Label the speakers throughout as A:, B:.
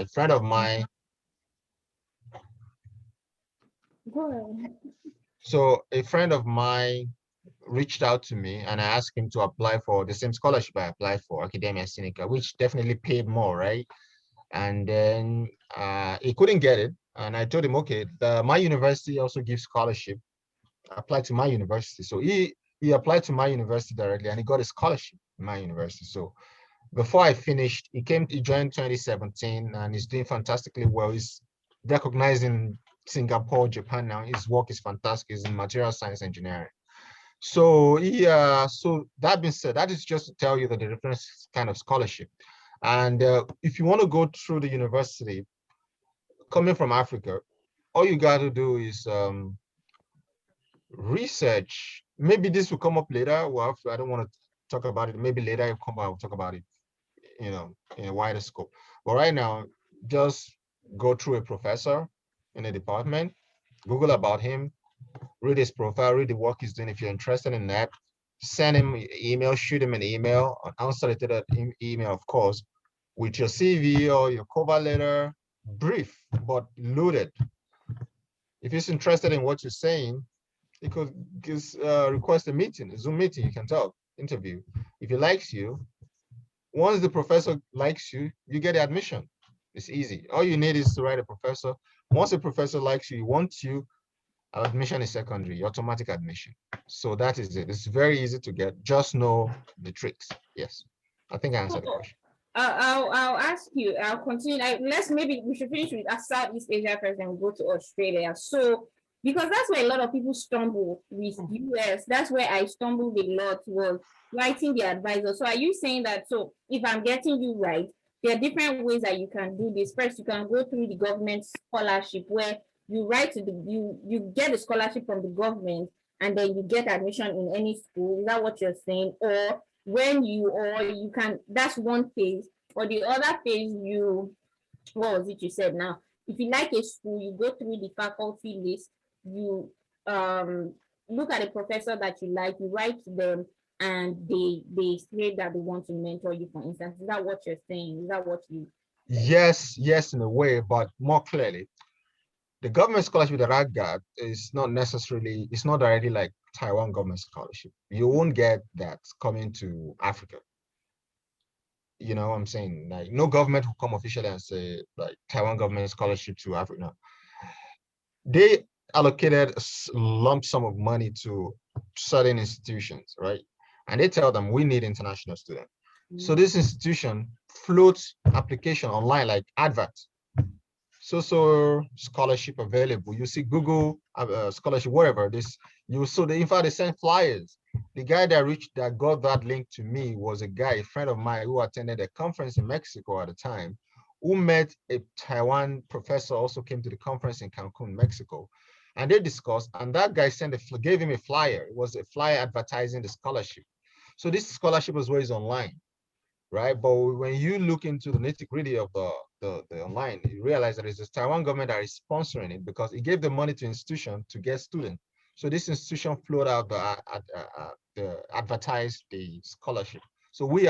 A: A friend of mine,
B: Go ahead.
A: so a friend of mine reached out to me and I asked him to apply for the same scholarship I applied for, Academia Sinica, which definitely paid more, right? And then he couldn't get it. And I told him, okay, my university also gives scholarship. Apply to my university. So he applied to my university directly and he got a scholarship in my university. So before I finished, he joined 2017 and he's doing fantastically well. He's recognized in Singapore, Japan now. His work is fantastic. He's in material science engineering. So that being said, that is just to tell you that the different kind of scholarship. And if you want to go through the university, coming from Africa, all you got to do is research. Maybe this will come up later. Well, I don't want to talk about it. Maybe later I'll come. I'll talk about it, in a wider scope. But right now, just go through a professor in a department, Google about him, read his profile, read the work he's doing. If you're interested in that, send him an email, shoot him an email, an unsolicited email, of course, with your CV or your cover letter, brief but loaded. If he's interested in what you're saying, he could just request a meeting, a Zoom meeting. You can talk, interview. If he likes you, once the professor likes you, you get the admission. It's easy. All you need is to write a professor. Once a professor likes you, he wants you, admission is secondary, automatic admission. So that is it. It's very easy to get. Just know the tricks. Yes. I think I answered the
B: So,
A: question.
B: I'll ask you. I'll continue. Let's maybe we should finish with Southeast Asia first and go to Australia. So because that's where a lot of people stumble with US. That's where I stumbled a lot was writing the advisor. So are you saying that? So if I'm getting you right, there are different ways that you can do this. First, you can go through the government scholarship where you write to the you get a scholarship from the government and then you get admission in any school. Is that what you're saying? Or you can, that's one phase. Or the other phase, what was it you said now? If you like a school, you go through the faculty list, you um look at a professor that you like, you write to them, and they say that they want to mentor you, for instance. Is that what you're saying? Is that what you
A: Yes, yes, in a way, but more clearly, the government scholarship that I got is not necessarily, it's not directly like Taiwan government scholarship. You won't get that coming to Africa. You know what I'm saying? Like no government will come officially and say like Taiwan government scholarship to Africa. No. They allocated a lump sum of money to certain institutions, right? And they tell them we need international students. So this institution floats application online like advert. So scholarship available. You see Google scholarship, whatever this. In fact they send flyers. The guy that got that link to me was a guy, a friend of mine who attended a conference in Mexico at the time, who met a Taiwan professor, also came to the conference in Cancun, Mexico. And they discussed, and that guy gave him a flyer. It was a flyer advertising the scholarship. So this scholarship was raised online, right? But when you look into the nitty-gritty of the online, you realize that it's the Taiwan government that is sponsoring it because it gave the money to institution to get students. So this institution flowed out the advertised the scholarship. So we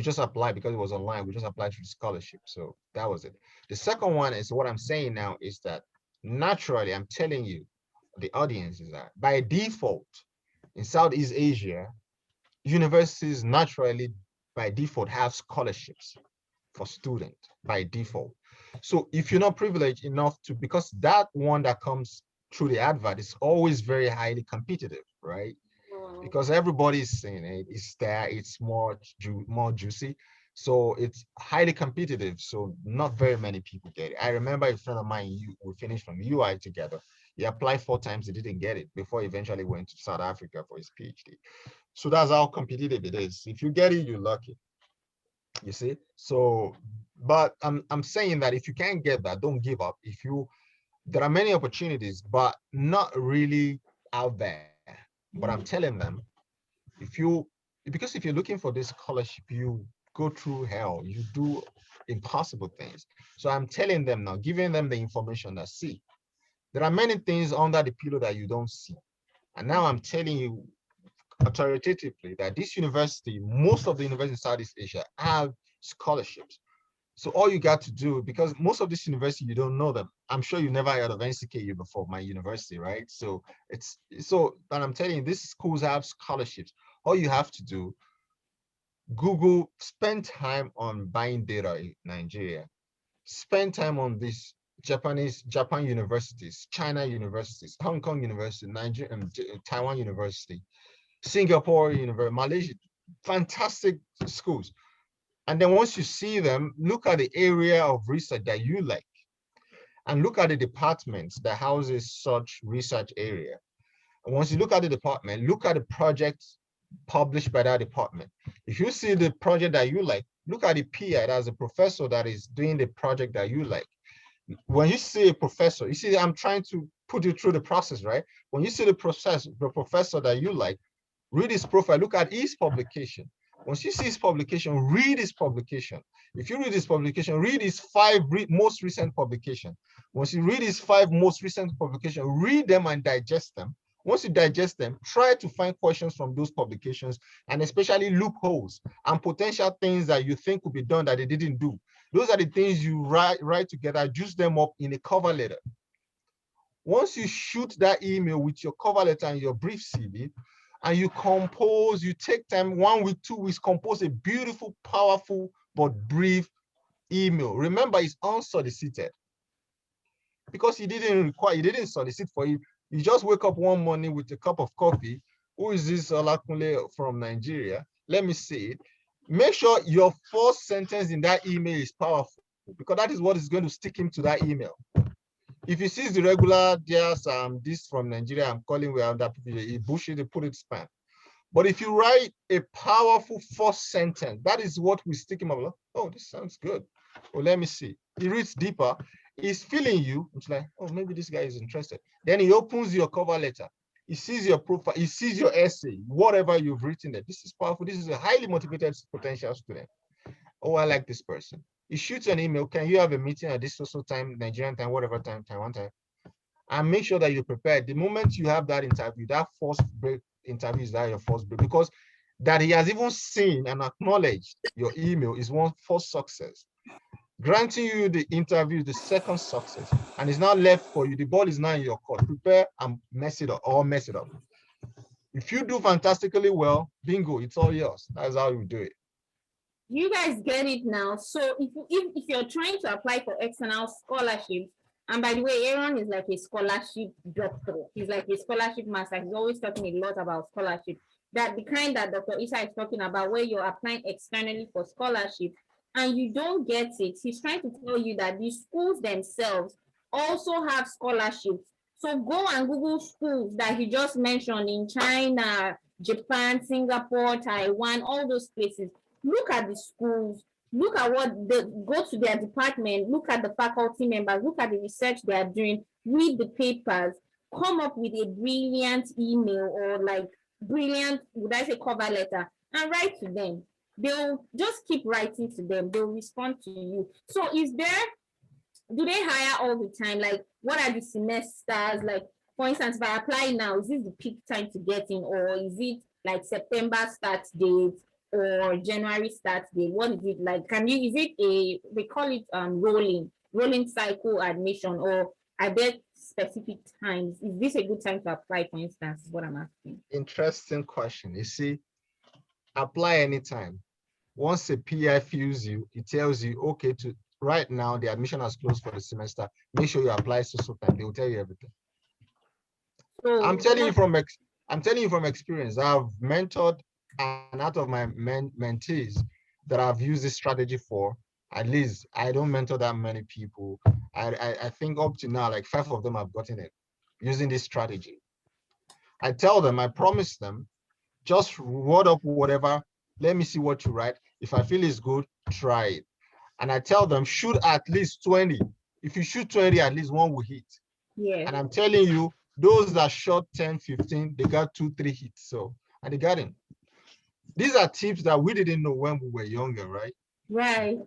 A: just applied because it was online. We just applied for the scholarship. So that was it. The second one is what I'm saying now is that naturally, I'm telling you, the audience is that by default in Southeast Asia, universities naturally by default have scholarships for students by default. So if you're not privileged enough to, because that one that comes through the advert is always very highly competitive, right? Because everybody's saying it, it's there, it's more juicy. So it's highly competitive. So not very many people get it. I remember a friend of mine, we finished from UI together. He applied 4 times, he didn't get it before he eventually went to South Africa for his PhD. So that's how competitive it is. If you get it, you're lucky. You see? So, but I'm saying that if you can't get that, don't give up. There are many opportunities, but not really out there. But I'm telling them, if you because if you're looking for this scholarship, you go through hell, you do impossible things. So I'm telling them now, giving them the information that see, there are many things under the pillow that you don't see. And now I'm telling you authoritatively that this university, most of the universities in Southeast Asia have scholarships. So all you got to do, because most of this university, you don't know them. I'm sure you never heard of NCKU before, my university, right? So and I'm telling you, these schools have scholarships. All you have to do, Google, spend time on buying data in Nigeria. Spend time on these Japan universities, China universities, Hong Kong University, Nigeria, Taiwan University, Singapore University, Malaysia, fantastic schools. And then once you see them, look at the area of research that you like and look at the departments that houses such research area. And once you look at the department, look at the projects published by that department. If you see the project that you like, look at the PI, that's a professor that is doing the project that you like. When you see a professor, you see, I'm trying to put you through the process, right? When you see the professor that you like, read his profile, look at his publication. Once you see his publication, read his publication. If you read his publication, read his most recent publication. Once you read his 5 most recent publication, read them and digest them. Once you digest them, try to find questions from those publications, and especially loopholes and potential things that you think could be done that they didn't do. Those are the things you write together, juice them up in a cover letter. Once you shoot that email with your cover letter and your brief CV, and you compose, you take time, 1 week, 2 weeks, compose a beautiful, powerful, but brief email. Remember, it's unsolicited because he didn't solicit for you. You just wake up one morning with a cup of coffee. Who is this Olakunle from Nigeria? Let me see it. Make sure your first sentence in that email is powerful, because that is what is going to stick him to that email. If he sees the regular, yes, this from Nigeria, I'm calling where that he bullshit, they put it spam. But if you write a powerful first sentence, that is what we stick him up. Oh, this sounds good. Well, let me see. He reads deeper. He's feeling you. It's like, oh, maybe this guy is interested. Then he opens your cover letter. He sees your profile. He sees your essay, whatever you've written there. This is powerful. This is a highly motivated potential student. Oh, I like this person. He shoots an email. Can you have a meeting at this social time, Nigerian time, whatever time, Taiwan time? And make sure that you're prepared. The moment you have that interview, that first break interview is that your first break, because that he has even seen and acknowledged your email is one first success. Granting you the interview is the second success, and it's not left for you. The ball is now in your court. Prepare and mess it up or mess it up. If you do fantastically well, bingo, it's all yours. That's how you do it.
B: You guys get it now. So if you're trying to apply for external scholarships, and by the way, Aaron is like a scholarship doctor. He's like a scholarship master. He's always talking a lot about scholarship. That the kind that Dr. Isa is talking about, where you're applying externally for scholarship and you don't get it. He's trying to tell you that the schools themselves also have scholarships. So go and Google schools that he just mentioned in China, Japan, Singapore, Taiwan, all those places. Look at the schools, look at go to their department, look at the faculty members, look at the research they are doing, read the papers, come up with a brilliant email or like brilliant, would I say cover letter, and write to them. They'll just keep writing to them, they'll respond to you. So do they hire all the time? Like, what are the semesters? Like, for instance, if I apply now, is this the peak time to get in, or is it like September start date or January start date? What is it like? Is it they call it rolling cycle admission, or are there specific times? Is this a good time to apply, for instance, is what I'm asking?
A: Interesting question. You see, apply anytime. Once a PI feels you, it tells you, okay, right now the admission has closed for the semester. Make sure you apply so time. They will tell you everything. So I'm telling you from experience. I've mentored, and out of my mentees that I've used this strategy for, at least I don't mentor that many people. I think up to now, like 5 of them have gotten it using this strategy. I tell them, I promise them, just word up whatever. Let me see what you write. If I feel it's good, try it. And I tell them, shoot at least 20. If you shoot 20, at least 1 will hit.
B: Yeah.
A: And I'm telling you, those that shot 10, 15, they got 2, 3 hits. So, and they got in. These are tips that we didn't know when we were younger, right?
B: Right.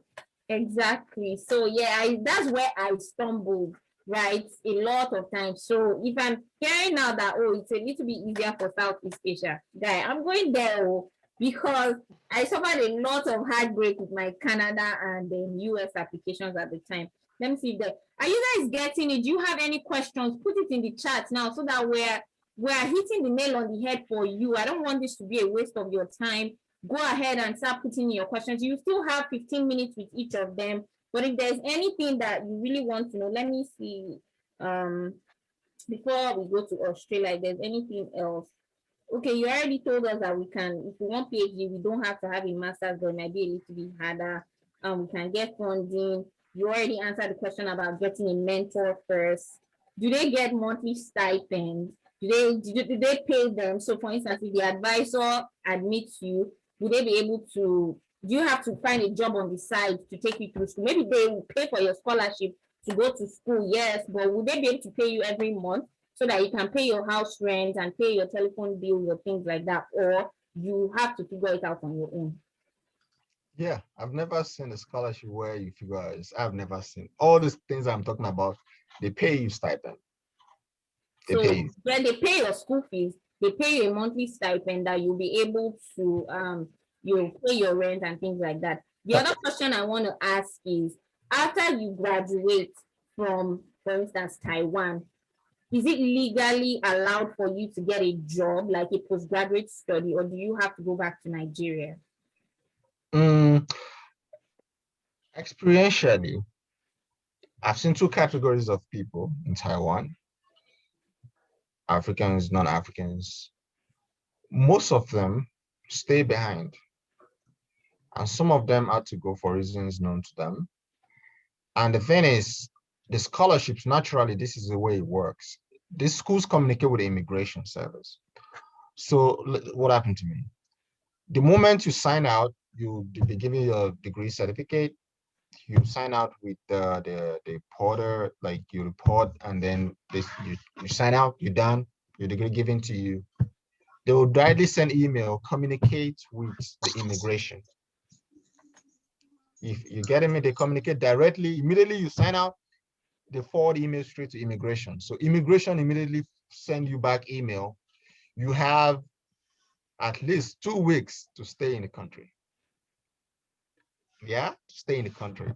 B: Exactly. So yeah, that's where I stumbled, right? A lot of times. So if I'm hearing now that, oh, it's a little bit easier for Southeast Asia, guy, I'm going there. Oh, because I suffered a lot of heartbreak with my Canada and then US applications at the time. Let me see that. Are you guys getting it? Do you have any questions? Put it in the chat now so that we're hitting the nail on the head for you. I don't want this to be a waste of your time. Go ahead and start putting in your questions. You still have 15 minutes with each of them. But if there's anything that you really want to know, let me see. Before we go to Australia, if there's anything else. Okay, you already told us that we can, if we want PhD, we don't have to have a master's, but it might be a little bit harder. We can get funding. You already answered the question about getting a mentor first. Do they get monthly stipend? Do they pay them? So, for instance, if the advisor admits you, will they be able to? Do you have to find a job on the side to take you through school? Maybe they will pay for your scholarship to go to school, yes, but would they be able to pay you every month so that you can pay your house rent and pay your telephone bill, your things like that, or you have to figure it out on your own?
A: Yeah, I've never seen a scholarship where you figure out. I've never seen all these things I'm talking about. They pay you stipend. They
B: So
A: pay you.
B: when they pay your school fees, they pay you a monthly stipend that you'll be able to you'll pay your rent and things like that. The other question I want to ask is, after you graduate from, for instance, Taiwan, is it legally allowed for you to get a job like a postgraduate study, or do you have to go back to Nigeria?
A: Experientially, I've seen two categories of people in Taiwan: Africans, non-Africans. Most of them stay behind, and some of them had to go for reasons known to them. And the thing is, the scholarships, naturally, this is the way it works. These schools communicate with the immigration service. So what happened to me? The moment you sign out, you'll be given your degree certificate. You sign out with the porter, like you report, and then you sign out, you're done, your degree given to you. They will directly send email, communicate with the immigration. If you get me, they communicate directly. Immediately you sign out, they forward email straight to immigration. So immigration immediately send you back email. You have at least 2 weeks to stay in the country. Yeah, to stay in the country.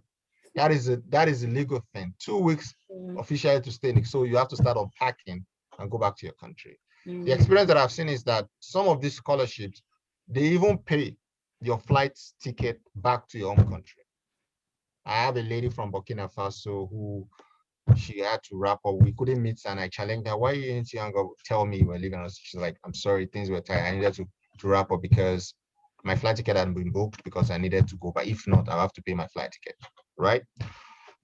A: That is a legal thing. 2 weeks officially to stay in. So you have to start unpacking and go back to your country. The experience that I've seen is that some of these scholarships, they even pay your flight ticket back to your home country. I have a lady from Burkina Faso who she had to wrap up. We couldn't meet, and I challenged her, why you didn't you tell me you were leaving us? She's like, I'm sorry, things were tight. I needed to wrap up because my flight ticket hadn't been booked because I needed to go. But if not, I'll have to pay my flight ticket, right?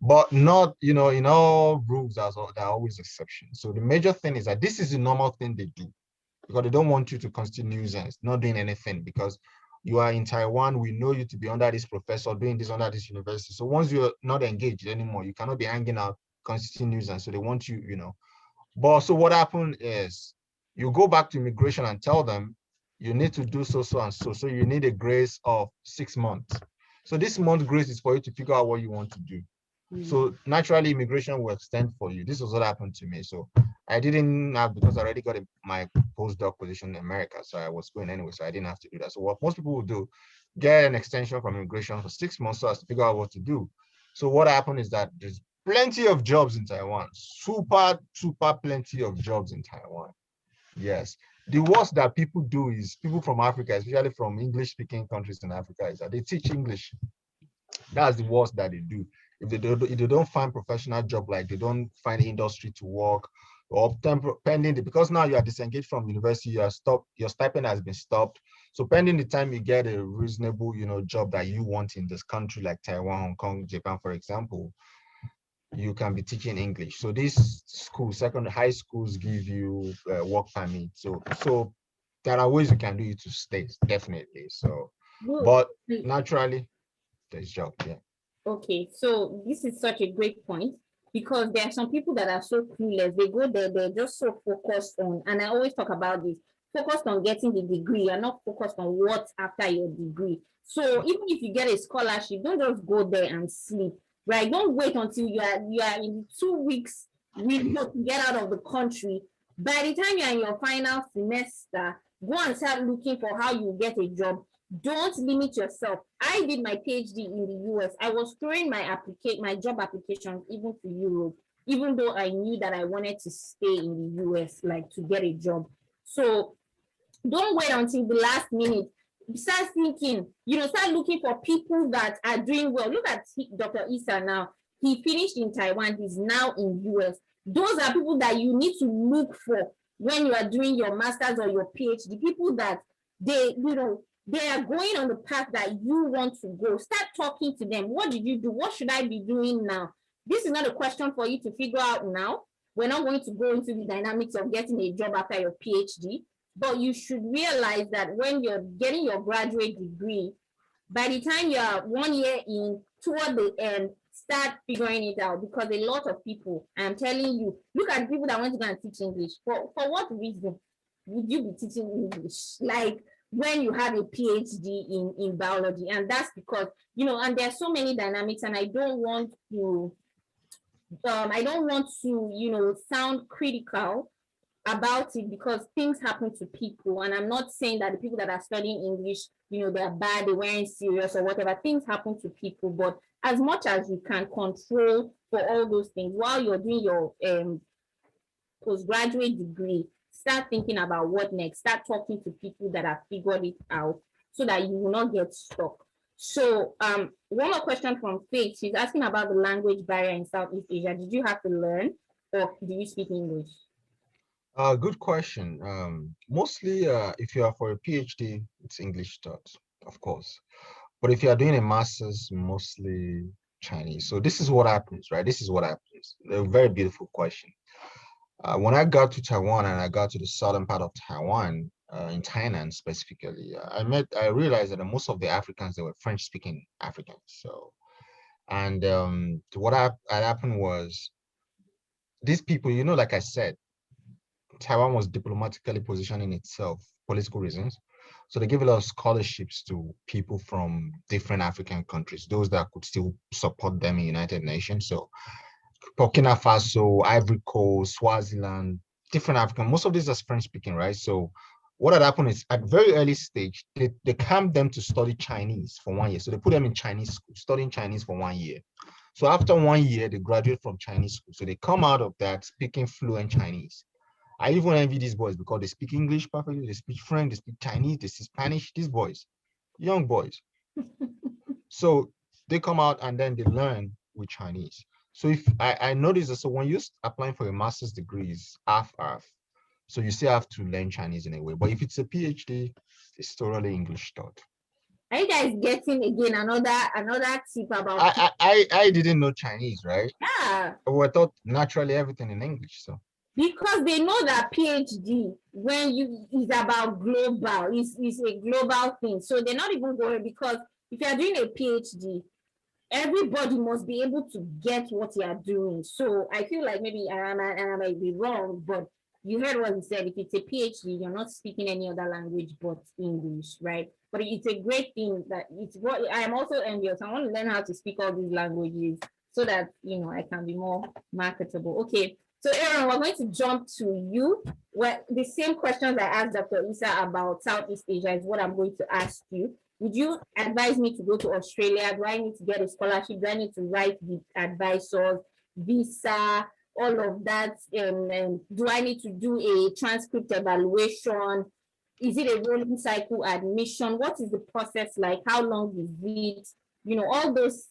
A: But not, in all rules, there are always exceptions. So the major thing is that this is the normal thing they do because they don't want you to constitute nuisance, not doing anything because you are in Taiwan. We know you to be under this professor, doing this under this university. So once you're not engaged anymore, you cannot be hanging out, constituting nuisance. So they want you, But so what happened is you go back to immigration and tell them you need to do so and so. So you need a grace of 6 months. So this month grace is for you to figure out what you want to do. So naturally, immigration will extend for you. This was what happened to me. So I didn't have, because I already got my postdoc position in America. So I was going anyway. So I didn't have to do that. So what most people will do, get an extension from immigration for 6 months so as to figure out what to do. So what happened is that there's plenty of jobs in Taiwan. Super plenty of jobs in Taiwan. Yes. The worst that people do is people from Africa, especially from English-speaking countries in Africa, is that they teach English. That's the worst that they do. If they don't find professional job, like they don't find industry to work, or pending because now you are disengaged from university, you are stopped, your stipend has been stopped. So pending the time you get a reasonable, job that you want in this country, like Taiwan, Hong Kong, Japan, for example, you can be teaching English. So these schools, high schools give you work permit. So there are ways you can do it to stay, definitely. So, but naturally, there's job, yeah.
B: Okay, so this is such a great point because there are some people that are so clueless. They go there, they're just so focused on, and I always talk about this, focused on getting the degree. You're not focused on what's after your degree. So even if you get a scholarship, don't just go there and sleep, right? Don't wait until you are in 2 weeks window to get out of the country. By the time you're in your final semester, Go and start looking for how you get a job. Don't limit yourself. I did my PhD in the US. I was throwing my job applications even to Europe, even though I knew that I wanted to stay in the US, like to get a job. So don't wait until the last minute. Start thinking, start looking for people that are doing well. Look at Dr. Issa now. He finished in Taiwan. He's now in US. Those are people that you need to look for when you are doing your master's or your PhD. People that they are going on the path that you want to go. Start talking to them. What did you do? What should I be doing now? This is not a question for you to figure out now. We're not going to go into the dynamics of getting a job after your PhD. But you should realize that when you're getting your graduate degree, by the time you're 1 year in, toward the end, start figuring it out, because a lot of people, I'm telling you, look at people that want to go and teach English. For what reason would you be teaching English? Like when you have a PhD in biology, and that's because, and there's so many dynamics, and I don't want to, sound critical about it, because things happen to people, and I'm not saying that the people that are studying English, they're bad, they weren't serious or whatever. Things happen to people, but as much as you can control for all those things while you're doing your postgraduate degree, start thinking about what next. Start talking to people that have figured it out so that you will not get stuck. So one more question from Faith. She's asking about the language barrier in Southeast Asia. Did you have to learn, or do you speak English?
A: Good question. Mostly, if you are for a PhD, it's English taught, of course. But if you are doing a master's, mostly Chinese. So this is what happens, right? This is what happens. A very beautiful question. When I got to Taiwan and I got to the southern part of Taiwan, in Thailand specifically, I realized that most of the Africans, they were French-speaking Africans. So, and what had happened was these people, like I said, Taiwan was diplomatically positioning itself, political reasons. So they gave a lot of scholarships to people from different African countries, those that could still support them in United Nations. So Burkina Faso, Ivory Coast, Swaziland, different African, most of these are French speaking, right? So what had happened is at very early stage, they camped them to study Chinese for 1 year. So they put them in Chinese school, studying Chinese for 1 year. So after 1 year, they graduate from Chinese school. So they come out of that speaking fluent Chinese. I even envy these boys because they speak English perfectly, they speak French, they speak Chinese, they speak Spanish, these boys, young boys. So they come out and then they learn with Chinese. So if I noticed that, so when you're applying for a master's degree, it's half. So you still have to learn Chinese in a way. But if it's a PhD, it's totally English taught.
B: Are you guys getting again another tip about
A: I didn't know Chinese, right?
B: Yeah.
A: We taught naturally everything in English. So
B: because they know that PhD is about global, is a global thing. So they're not even going, because if you're doing a PhD, everybody must be able to get what you are doing. So I feel like maybe I might be wrong, but you heard what he said. If it's a PhD, you're not speaking any other language but English, right? But it's a great thing that it's what I am also envious. I want to learn how to speak all these languages so that I can be more marketable. Okay. So Aaron, we're going to jump to you. Well, the same questions I asked Dr. Issa about Southeast Asia is what I'm going to ask you. Would you advise me to go to Australia? Do I need to get a scholarship? Do I need to write the advisors, visa, all of that? Do I need to do a transcript evaluation? Is it a rolling cycle admission? What is the process like? How long is it? All those,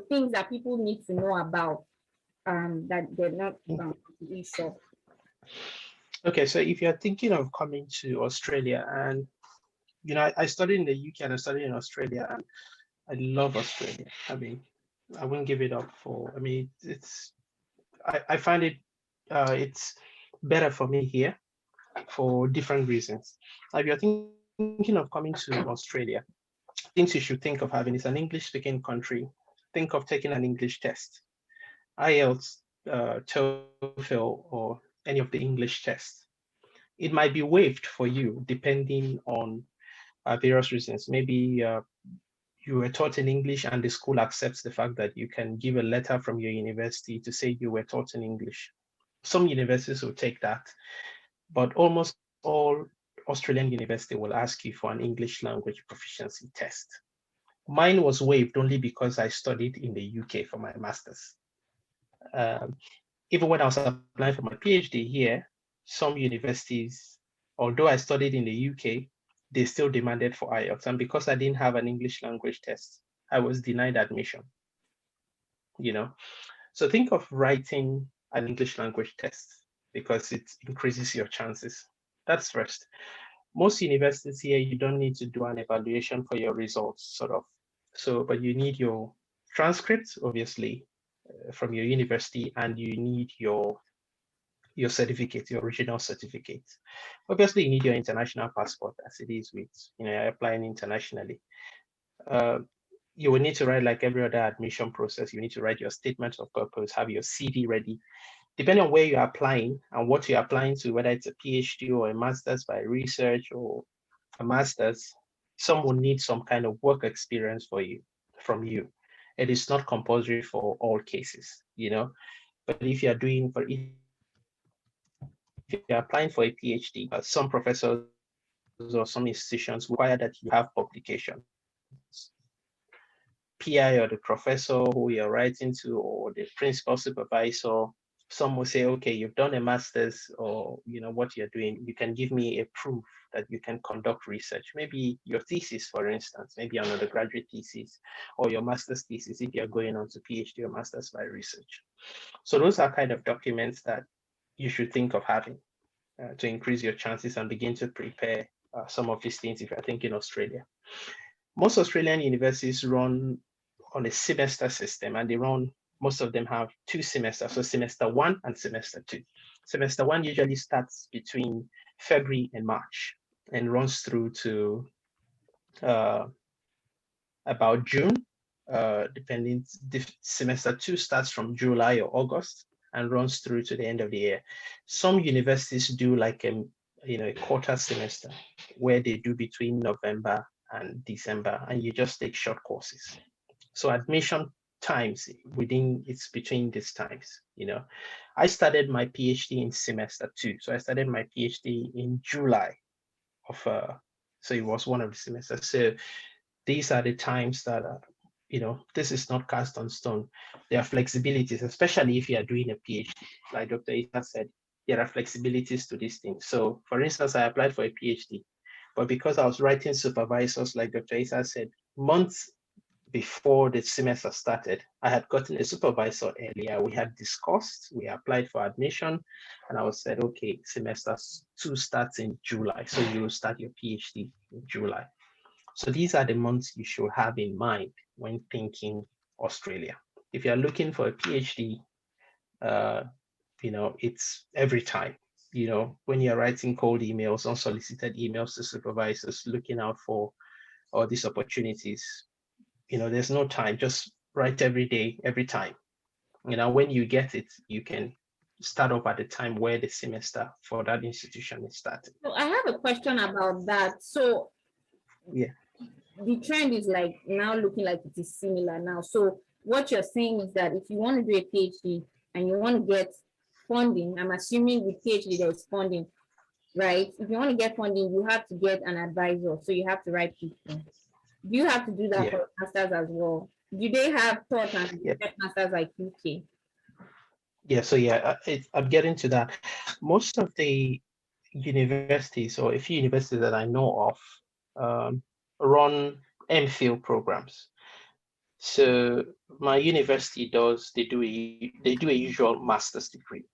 B: things that people need to know about that they're not really sure.
C: Okay, so if you're thinking of coming to Australia, and I studied in the UK and I studied in Australia, and I love Australia. I mean, I wouldn't give it up for. I mean, I find it it's better for me here for different reasons. If you're thinking of coming to Australia, things you should think of having is an English-speaking country. Think of taking an English test, IELTS, TOEFL, or any of the English tests. It might be waived for you depending on various reasons. Maybe you were taught in English and the school accepts the fact that you can give a letter from your university to say you were taught in English. Some universities will take that, but almost all Australian university will ask you for an English language proficiency test. Mine was waived only because I studied in the UK for my master's. Even when I was applying for my PhD here, some universities, although I studied in the UK, they still demanded for IELTS. And because I didn't have an English language test, I was denied admission. You know, so think of writing an English language test because it increases your chances. That's first. Most universities here, you don't need to do an evaluation for your results, sort of. So, but you need your transcripts, obviously, from your university, and you need your certificate, your original certificate. Obviously, you need your international passport, as it is with, applying internationally. You will need to write, like every other admission process, you need to write your statement of purpose, have your CV ready. Depending on where you're applying and what you're applying to, whether it's a PhD or a master's by research or a master's, some will need some kind of work experience from you. It is not compulsory for all cases, but if you're applying for a PhD, some professors or some institutions require that you have publications. PI or the professor who you're writing to or the principal supervisor, some will say, okay, you've done a master's or what you're doing, you can give me a proof that you can conduct research. Maybe your thesis, for instance, maybe an undergraduate thesis or your master's thesis if you're going on to PhD or master's by research. So those are kind of documents that you should think of having to increase your chances and begin to prepare some of these things if you're thinking Australia. Most Australian universities run on a semester system, and most of them have 2 semesters, so semester 1 and semester 2. Semester 1 usually starts between February and March and runs through to about June, depending. Semester 2 starts from July or August and runs through to the end of the year. Some universities do like a quarter semester where they do between November and December, and you just take short courses. So admission times it's between these times. I started my PhD in semester 2. So I started my PhD in July so it was one of the semesters. So these are the times that this is not cast on stone. There are flexibilities, especially if you are doing a PhD. Like Dr. Issa said, there are flexibilities to these things. So for instance, I applied for a PhD, but because I was writing supervisors, like Dr. Issa said, months before the semester started, I had gotten a supervisor earlier. We had discussed, we applied for admission, and I was said, okay, semester 2 starts in July. So you will start your PhD in July. So these are the months you should have in mind when thinking Australia. If you're looking for a PhD, it's every time. When you're writing cold emails, unsolicited emails to supervisors, looking out for all these opportunities, there's no time. Just write every day, every time. When you get it, you can start off at the time where the semester for that institution is starting.
B: So I have a question about that. So
C: yeah,
B: the trend is like now looking like it is similar now. So what you're saying is that if you want to do a PhD and you want to get funding, I'm assuming with PhD there's funding, right? If you want to get funding, you have to get an advisor. So you have to write people. Do you have to do that for masters as well? Do they have thought and get masters like UK?
C: Yeah, so I'm getting to that. Most of the universities, or a few universities that I know of, run MPhil programs. So my university they do a usual master's degree,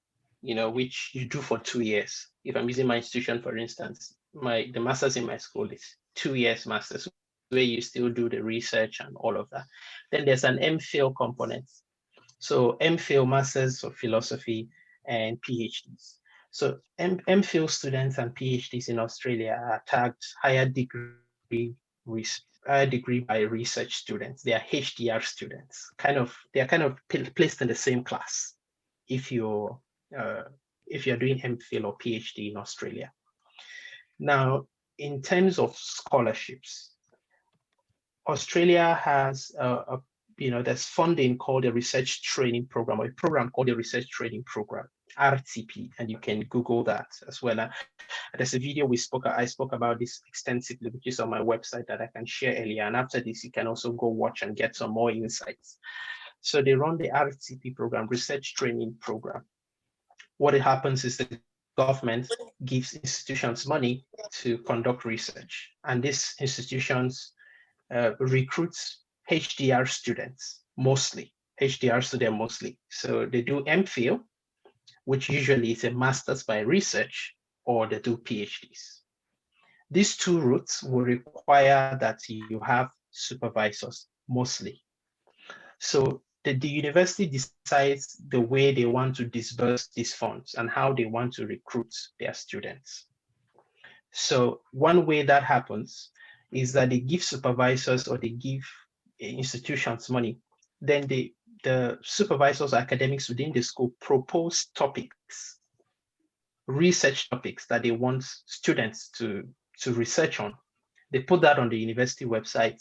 C: which you do for 2 years. If I'm using my institution, for instance, the master's in my school is 2 years master's, where you still do the research and all of that. Then there's an MPhil component. So MPhil, Masters of Philosophy, and PhDs. So MPhil students and PhDs in Australia are tagged higher degree by research students. They are HDR students. They are kind of placed in the same class if you're doing MPhil or PhD in Australia. Now, in terms of scholarships, Australia has there's funding called a research training program, or a program called a research training program. RTP, and you can Google that as well. There's a video I spoke about this extensively, which is on my website that I can share earlier. And after this, you can also go watch and get some more insights. So they run the RTP program, Research Training Program. What happens is the government gives institutions money to conduct research, and these institutions recruits HDR students mostly. So they do MPhil, which usually is a master's by research, or they do PhDs. These two routes will require that you have supervisors mostly. So the university decides the way they want to disburse these funds and how they want to recruit their students. So one way that happens is that they give supervisors, or they give institutions money. Then the supervisors or academics within the school propose topics, research topics that they want students to research on. They put that on the university website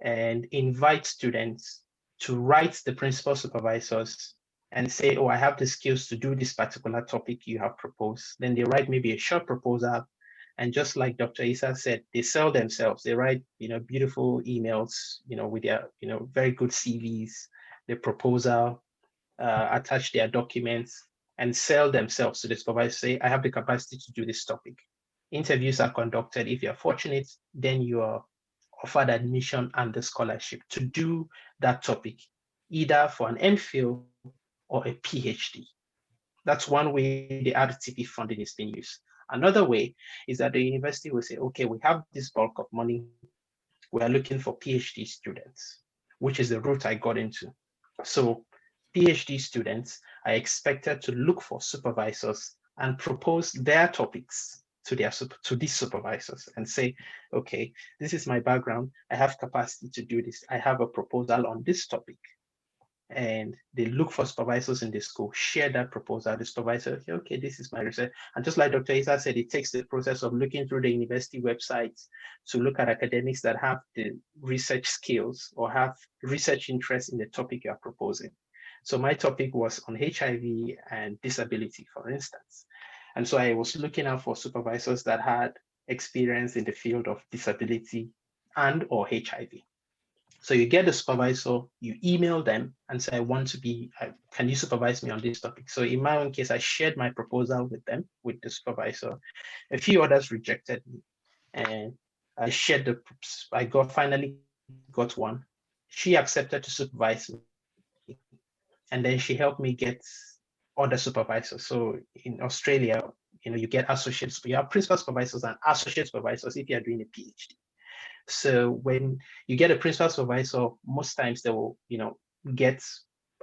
C: and invite students to write the principal supervisors and say, oh, I have the skills to do this particular topic you have proposed. Then they write maybe a short proposal. And just like Dr. Issa said, they sell themselves. They write, beautiful emails, with their, very good CVs, the proposal, attach their documents, and sell themselves to the supervisor. Say, I have the capacity to do this topic. Interviews are conducted. If you're fortunate, then you are offered admission and the scholarship to do that topic, either for an MPhil or a PhD. That's one way the RTP funding is being used. Another way is that the university will say, okay, we have this bulk of money. We are looking for PhD students, which is the route I got into. So PhD students are expected to look for supervisors and propose their topics to these supervisors and say, okay, this is my background. I have capacity to do this. I have a proposal on this topic. And they look for supervisors in the school, share that proposal. The supervisor, okay, this is my research. And just like Dr. Issa said, it takes the process of looking through the university websites to look at academics that have the research skills or have research interest in the topic you are proposing. So my topic was on HIV and disability, for instance. And so I was looking out for supervisors that had experience in the field of disability and or HIV. So you get the supervisor, you email them and say, I want to be, can you supervise me on this topic? So in my own case, I shared my proposal with them, with the supervisor. A few others rejected me, and I shared finally got one. She accepted to supervise me, and then she helped me get other supervisors. So in Australia, you get associates, you have principal supervisors and associate supervisors if you're doing a PhD. So when you get a principal supervisor, most times they will, get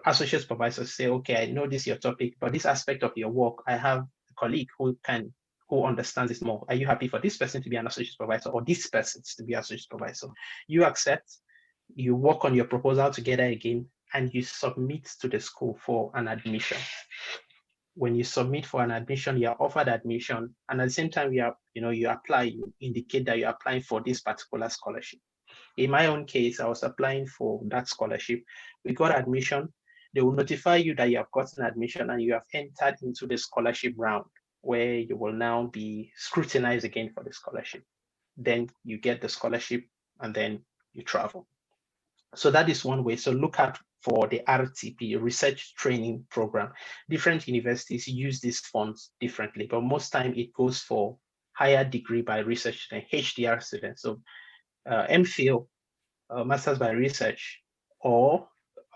C: associate supervisors say, okay, I know this is your topic, but this aspect of your work, I have a colleague who understands this more. Are you happy for this person to be an associate supervisor or this person to be an associate supervisor? You accept, you work on your proposal together again, and you submit to the school for an admission. When you submit for an admission, you are offered admission, and at the same time, you apply, you indicate that you're applying for this particular scholarship. In my own case, I was applying for that scholarship. We got admission. They will notify you that you have gotten admission and you have entered into the scholarship round, where you will now be scrutinized again for the scholarship. Then you get the scholarship and then you travel. So that is one way. So look out for the RTP, Research Training Program. Different universities use these funds differently, but most time it goes for higher degree by research than HDR students. So MPhil, Masters by Research, or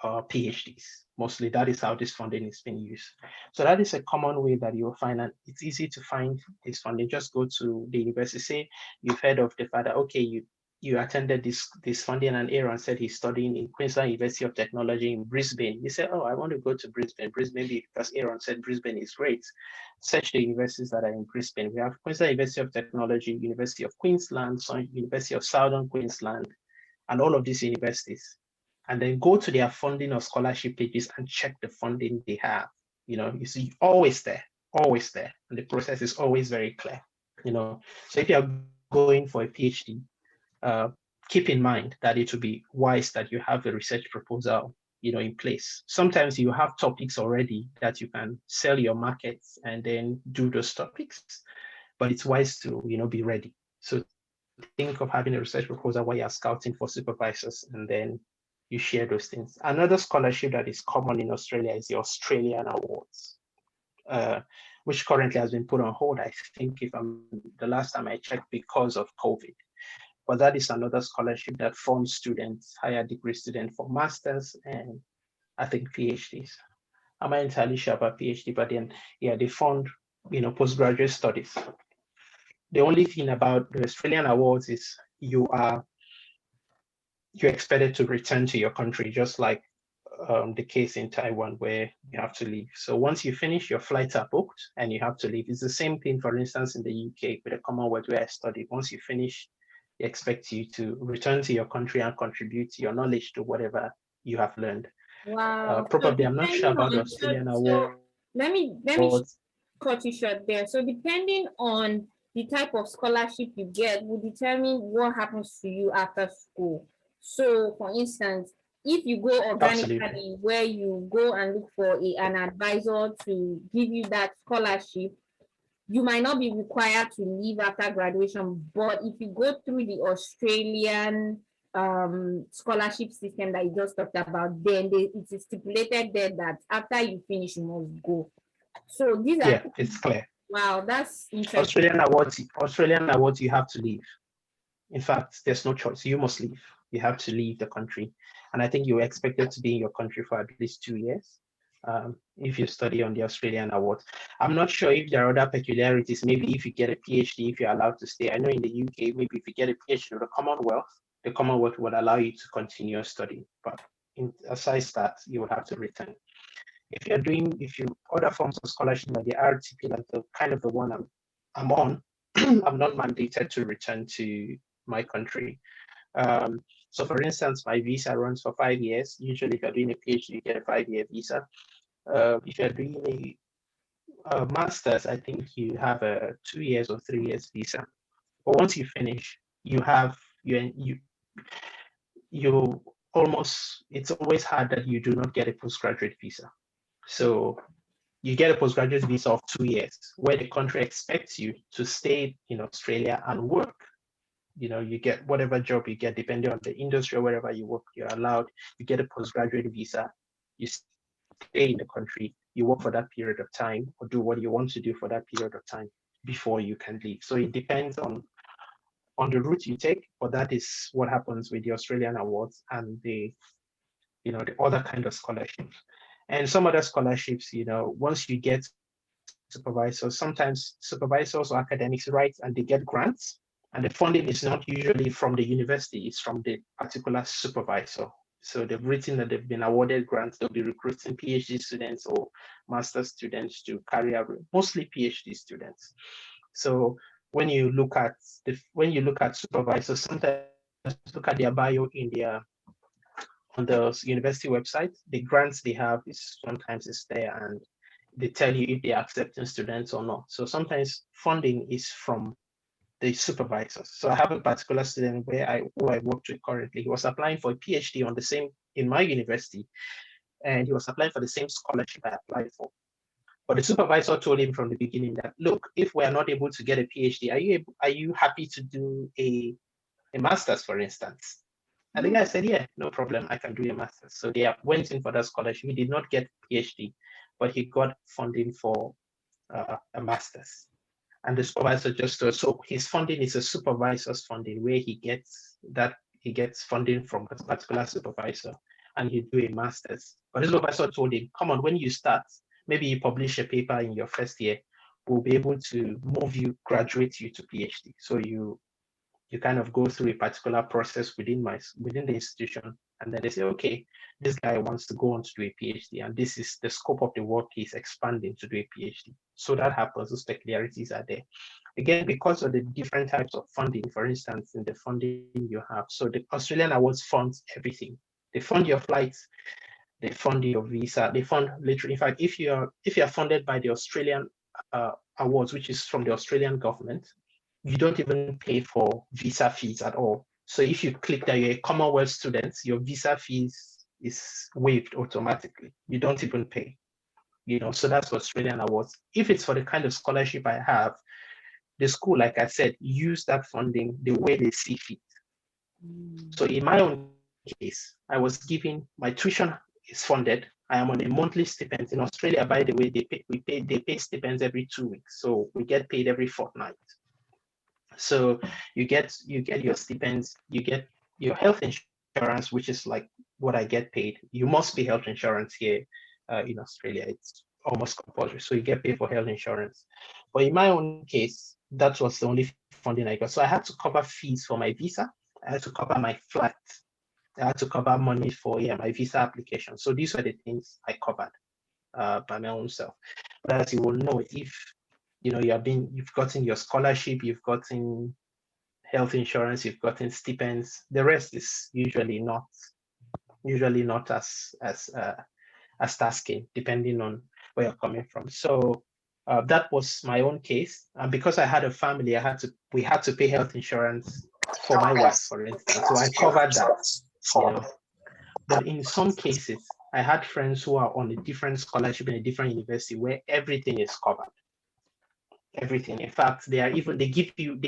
C: PhDs. Mostly that is how this funding is being used. So that is a common way that you'll find, and it's easy to find this funding. Just go to the university, say you've heard of the father, okay, you attended this funding, and Aaron said he's studying in Queensland University of Technology in Brisbane. You say, oh, I want to go to Brisbane. Brisbane, because Aaron said Brisbane is great. Search the universities that are in Brisbane. We have Queensland University of Technology, University of Queensland, University of Southern Queensland, and all of these universities. And then go to their funding or scholarship pages and check the funding they have. You see, always there. And the process is always very clear. So if you're going for a PhD, keep in mind that it would be wise that you have a research proposal in place. Sometimes you have topics already that you can sell your markets and then do those topics, but it's wise to, be ready. So think of having a research proposal where you're scouting for supervisors and then you share those things. Another scholarship that is common in Australia is the Australian Awards, which currently has been put on hold, I think, the last time I checked, because of COVID. But that is another scholarship that funds students, higher degree students, for masters and I think PhDs. I'm not entirely sure about PhD, but then they fund postgraduate studies. The only thing about the Australian Awards is you're expected to return to your country, just like the case in Taiwan where you have to leave. So once you finish, your flights are booked and you have to leave. It's the same thing, for instance, in the UK with the Commonwealth where I studied. Once you finish, they expect you to return to your country and contribute your knowledge to whatever you have learned.
B: Wow.
C: Probably, I'm not sure about the Australian Award.
B: Let me cut you short there. So depending on the type of scholarship you get will determine what happens to you after school. So for instance, if you go organically, absolutely, where you go and look for an advisor to give you that scholarship, you might not be required to leave after graduation. But if you go through the Australian scholarship system that you just talked about, then it is stipulated there that after you finish, you must go. So these are,
C: it's clear.
B: Wow, that's interesting.
C: Australian Awards, you have to leave. In fact, there's no choice. You must leave. You have to leave the country. And I think you're expected to be in your country for at least 2 years if you study on the Australian Awards. I'm not sure if there are other peculiarities. Maybe if you get a PhD, if you're allowed to stay. I know in the UK, maybe if you get a PhD in the Commonwealth would allow you to continue studying. But aside that, you would have to return. If you other forms of scholarship like the RTP, like the kind of the one I'm on, I'm not mandated to return to my country. So for instance, my visa runs for 5 years. Usually if you're doing a PhD, you get a 5-year visa. If you're doing a master's, I think you have a 2 years or 3 years visa. But once you finish, it's always hard that you do not get a postgraduate visa. So you get a postgraduate visa of 2 years where the country expects you to stay in Australia and work. You get whatever job you get, depending on the industry or wherever you work, you're allowed, you get a postgraduate visa, you stay in the country, you work for that period of time or do what you want to do for that period of time before you can leave. So it depends on the route you take, but that is what happens with the Australian Awards and the other kind of scholarships. And some other scholarships, once you get supervisors, sometimes supervisors or academics write and they get grants, and the funding is not usually from the university, it's from the particular supervisor. So they've written that they've been awarded grants, they'll be recruiting PhD students or master students to carry out, mostly PhD students. So when you look at supervisors, sometimes look at their bio on the university website, the grants they have sometimes is there and they tell you if they're accepting students or not. So sometimes funding is from the supervisors. So I have a particular student who I work with currently. He was applying for a PhD in my university, and he was applying for the same scholarship I applied for. But the supervisor told him from the beginning that, look, if we are not able to get a PhD, are you happy to do a master's, for instance? And the guy said, yeah, no problem, I can do a master's. So they went in for that scholarship. He did not get PhD, but he got funding for a master's. And the supervisor so his funding is a supervisor's funding where he gets funding from a particular supervisor and he do a master's. But the supervisor told him, come on, when you start, maybe you publish a paper in your first year, we'll be able to graduate you to PhD. So you kind of go through a particular process within the institution, and then they say, okay, this guy wants to go on to do a PhD, and this is the scope of the work he's expanding to do a PhD. So that happens, those peculiarities are there. Again, because of the different types of funding, for instance, in the funding you have. So the Australian Awards funds everything. They fund your flights, they fund your visa, they fund literally, in fact, if you're funded by the Australian Awards, which is from the Australian government, you don't even pay for visa fees at all. So if you click that you're a Commonwealth student, your visa fees is waived automatically. You don't even pay. So that's Australian awards. If it's for the kind of scholarship I have, the school, like I said, use that funding the way they see fit. So in my own case, I was given, my tuition is funded. I am on a monthly stipend. In Australia, by the way, they pay stipends every 2 weeks. So we get paid every fortnight. So you get your stipends, you get your health insurance, which is like what I get paid. You must pay health insurance here in Australia. It's almost compulsory. So you get paid for health insurance. But in my own case, that was the only funding I got. So I had to cover fees for my visa. I had to cover my flight. I had to cover money for my visa application. So these were the things I covered by my own self. But as you will know, if you've gotten your scholarship, you've gotten health insurance, you've gotten stipends, the rest is usually not as tasking, depending on where you're coming from. So that was my own case. And because I had a family, we had to pay health insurance for my wife, for instance. So I covered that. But in some cases, I had friends who are on a different scholarship in a different university where everything is covered. Everything. In fact, they give you.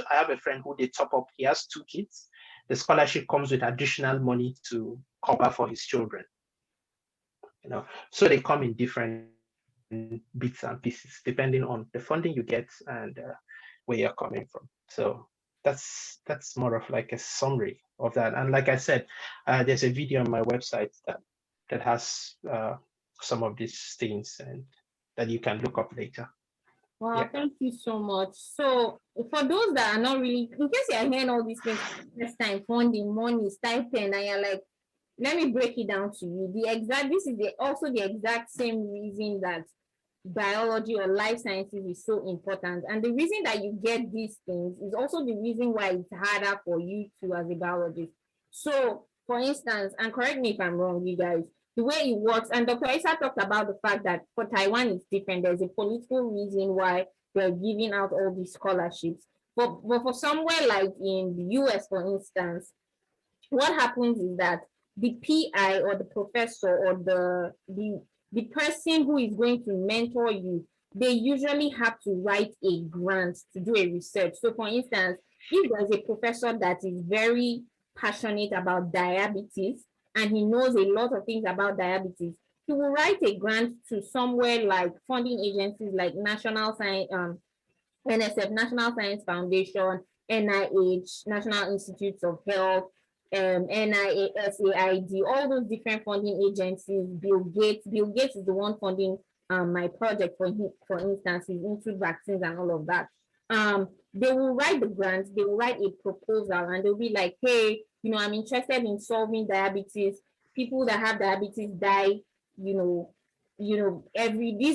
C: I have a friend who they top up. He has 2 kids. The scholarship comes with additional money to cover for his children. So they come in different bits and pieces depending on the funding you get and where you're coming from. So that's more of like a summary of that. And like I said, there's a video on my website that has some of these things and that you can look up later.
B: Wow, thank you so much. So for those that are not really, in case you're hearing all these things first time, funding, money, stipend, and you're like, let me break it down to you. This is also the exact same reason that biology or life sciences is so important. And the reason that you get these things is also the reason why it's harder for you to as a biologist. So for instance, and correct me if I'm wrong, you guys, the way it works, and Dr. Isa talked about the fact that for Taiwan it's different. There's a political reason why they're giving out all these scholarships. But for somewhere like in the US, for instance, what happens is that the PI or the professor or the person who is going to mentor you, they usually have to write a grant to do a research. So for instance, if there's a professor that is very passionate about diabetes and he knows a lot of things about diabetes, he will write a grant to somewhere like funding agencies like National Science, NSF, National Science Foundation, NIH, National Institutes of Health, NIASAID, all those different funding agencies. Bill Gates is the one funding my project, for instance, is into vaccines and all of that. They will write the grants, they will write a proposal, and they'll be like, hey, I'm interested in solving diabetes. People that have diabetes die, these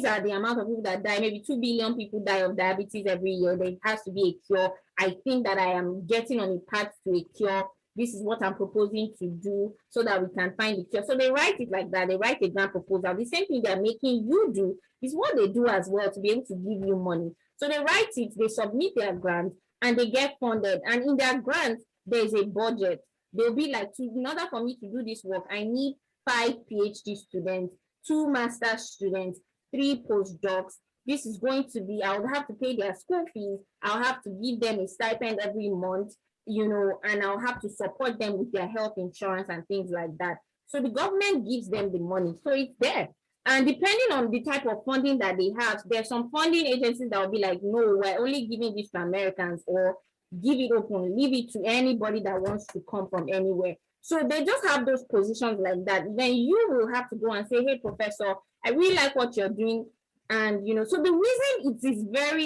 B: are the amount of people that die. Maybe 2 billion people die of diabetes every year. There has to be a cure. I think that I am getting on a path to a cure. This is what I'm proposing to do so that we can find the cure. So they write it like that. They write a grant proposal. The same thing they're making you do is what they do as well to be able to give you money. So they write it, they submit their grant, and they get funded. And in their grant, there's a budget. They'll be like, in order for me to do this work, I need 5 PhD students, 2 master's students, 3 postdocs. This is going to be, I would have to pay their school fees. I'll have to give them a stipend every month, and I'll have to support them with their health insurance and things like that. So the government gives them the money. So it's there. And depending on the type of funding that they have, there's some funding agencies that will be like, no, we're only giving this to Americans, or give it open, leave it to anybody that wants to come from anywhere. So they just have those positions like that. Then you will have to go and say, hey, professor, I really like what you're doing. And, so the reason it is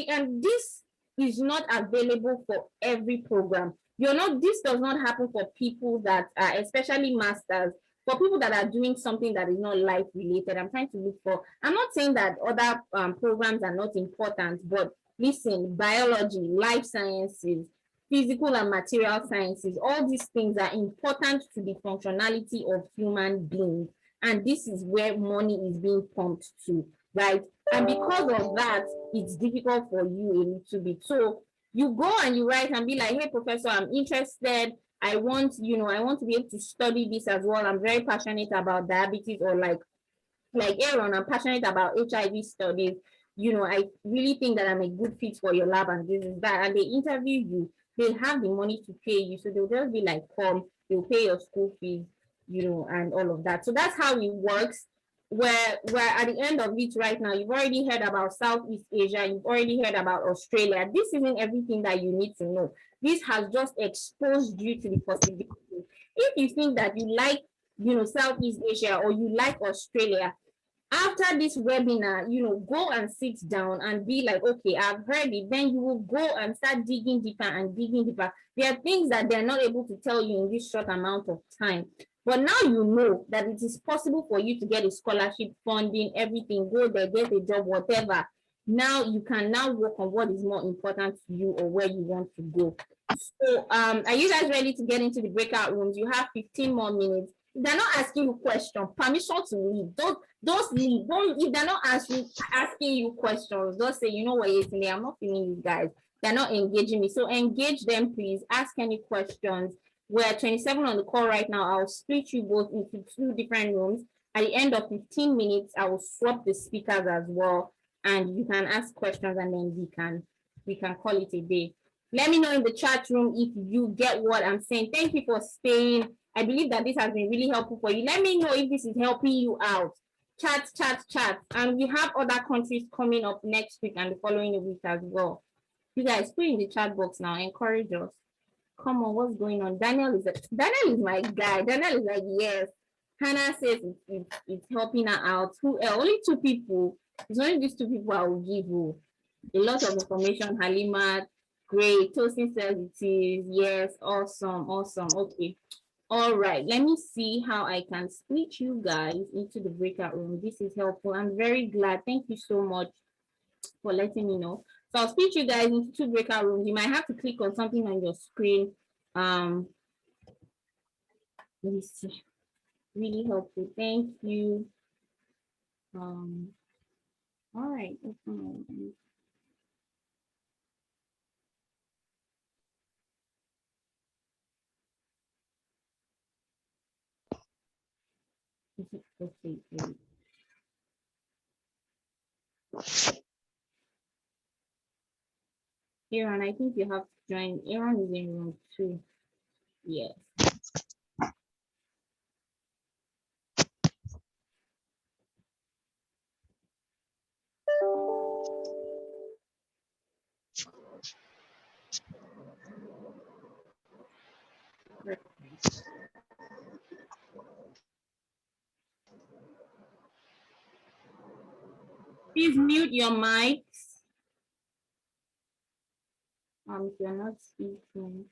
B: and this is not available for every program. This does not happen for people that are, especially masters, for people that are doing something that is not life related. I'm trying to look for, I'm not saying that other programs are not important, but listen, biology, life sciences, physical and material sciences, all these things are important to the functionality of human beings. And this is where money is being pumped to, right? And because of that, it's difficult for you a little bit. So you go and you write and be like, hey, professor, I'm interested. I want, I want to be able to study this as well. I'm very passionate about diabetes, or like Aaron, I'm passionate about HIV studies. I really think that I'm a good fit for your lab, and this is that. And they interview you, they have the money to pay you. So they'll just be like, come, they'll pay your school fees, and all of that. So that's how it works. Where at the end of it right now, you've already heard about Southeast Asia, you've already heard about Australia. This isn't everything that you need to know. This has just exposed you to the possibility. If you think that you like, Southeast Asia, or you like Australia, after this webinar, go and sit down and be like, okay, I've heard it. Then you will go and start digging deeper and digging deeper. There are things that they're not able to tell you in this short amount of time. But now you know that it is possible for you to get a scholarship, funding, everything, go there, get a job, whatever. Now you can now work on what is more important to you, or where you want to go. So are you guys ready to get into the breakout rooms? You have 15 more minutes. If they're not asking you questions, permission to leave. Don't leave. If they're not asking you questions, don't say, you know what, yesterday I'm not feeling these guys. They're not engaging me. So engage them, please. Ask any questions. We're 27 on the call right now. I'll split you both into 2 different rooms. At the end of 15 minutes, I will swap the speakers as well, and you can ask questions, and then we can call it a day. Let me know in the chat room if you get what I'm saying. Thank you for staying. I believe that this has been really helpful for you. Let me know if this is helping you out. Chat. And we have other countries coming up next week and the following week as well. You guys, put in the chat box now. Encourage us. Come on, what's going on? Daniel is my guy. Daniel is like, yes. Hannah says it's helping her out. Who else? Only 2 people. It's only these 2 people I will give you a lot of information. Halima, great. Tosin says it is. Yes, awesome. Okay. All right, let me see how I can split you guys into the breakout room. This is helpful. I'm very glad. Thank you so much for letting me know. So I'll split you guys into 2 breakout rooms. You might have to click on something on your screen. Let me see. Really helpful. Thank you. All right. Okay. Aaron, I think you have to join. Aaron is in room 2. Yes. Please mute your mics. If you're not speaking.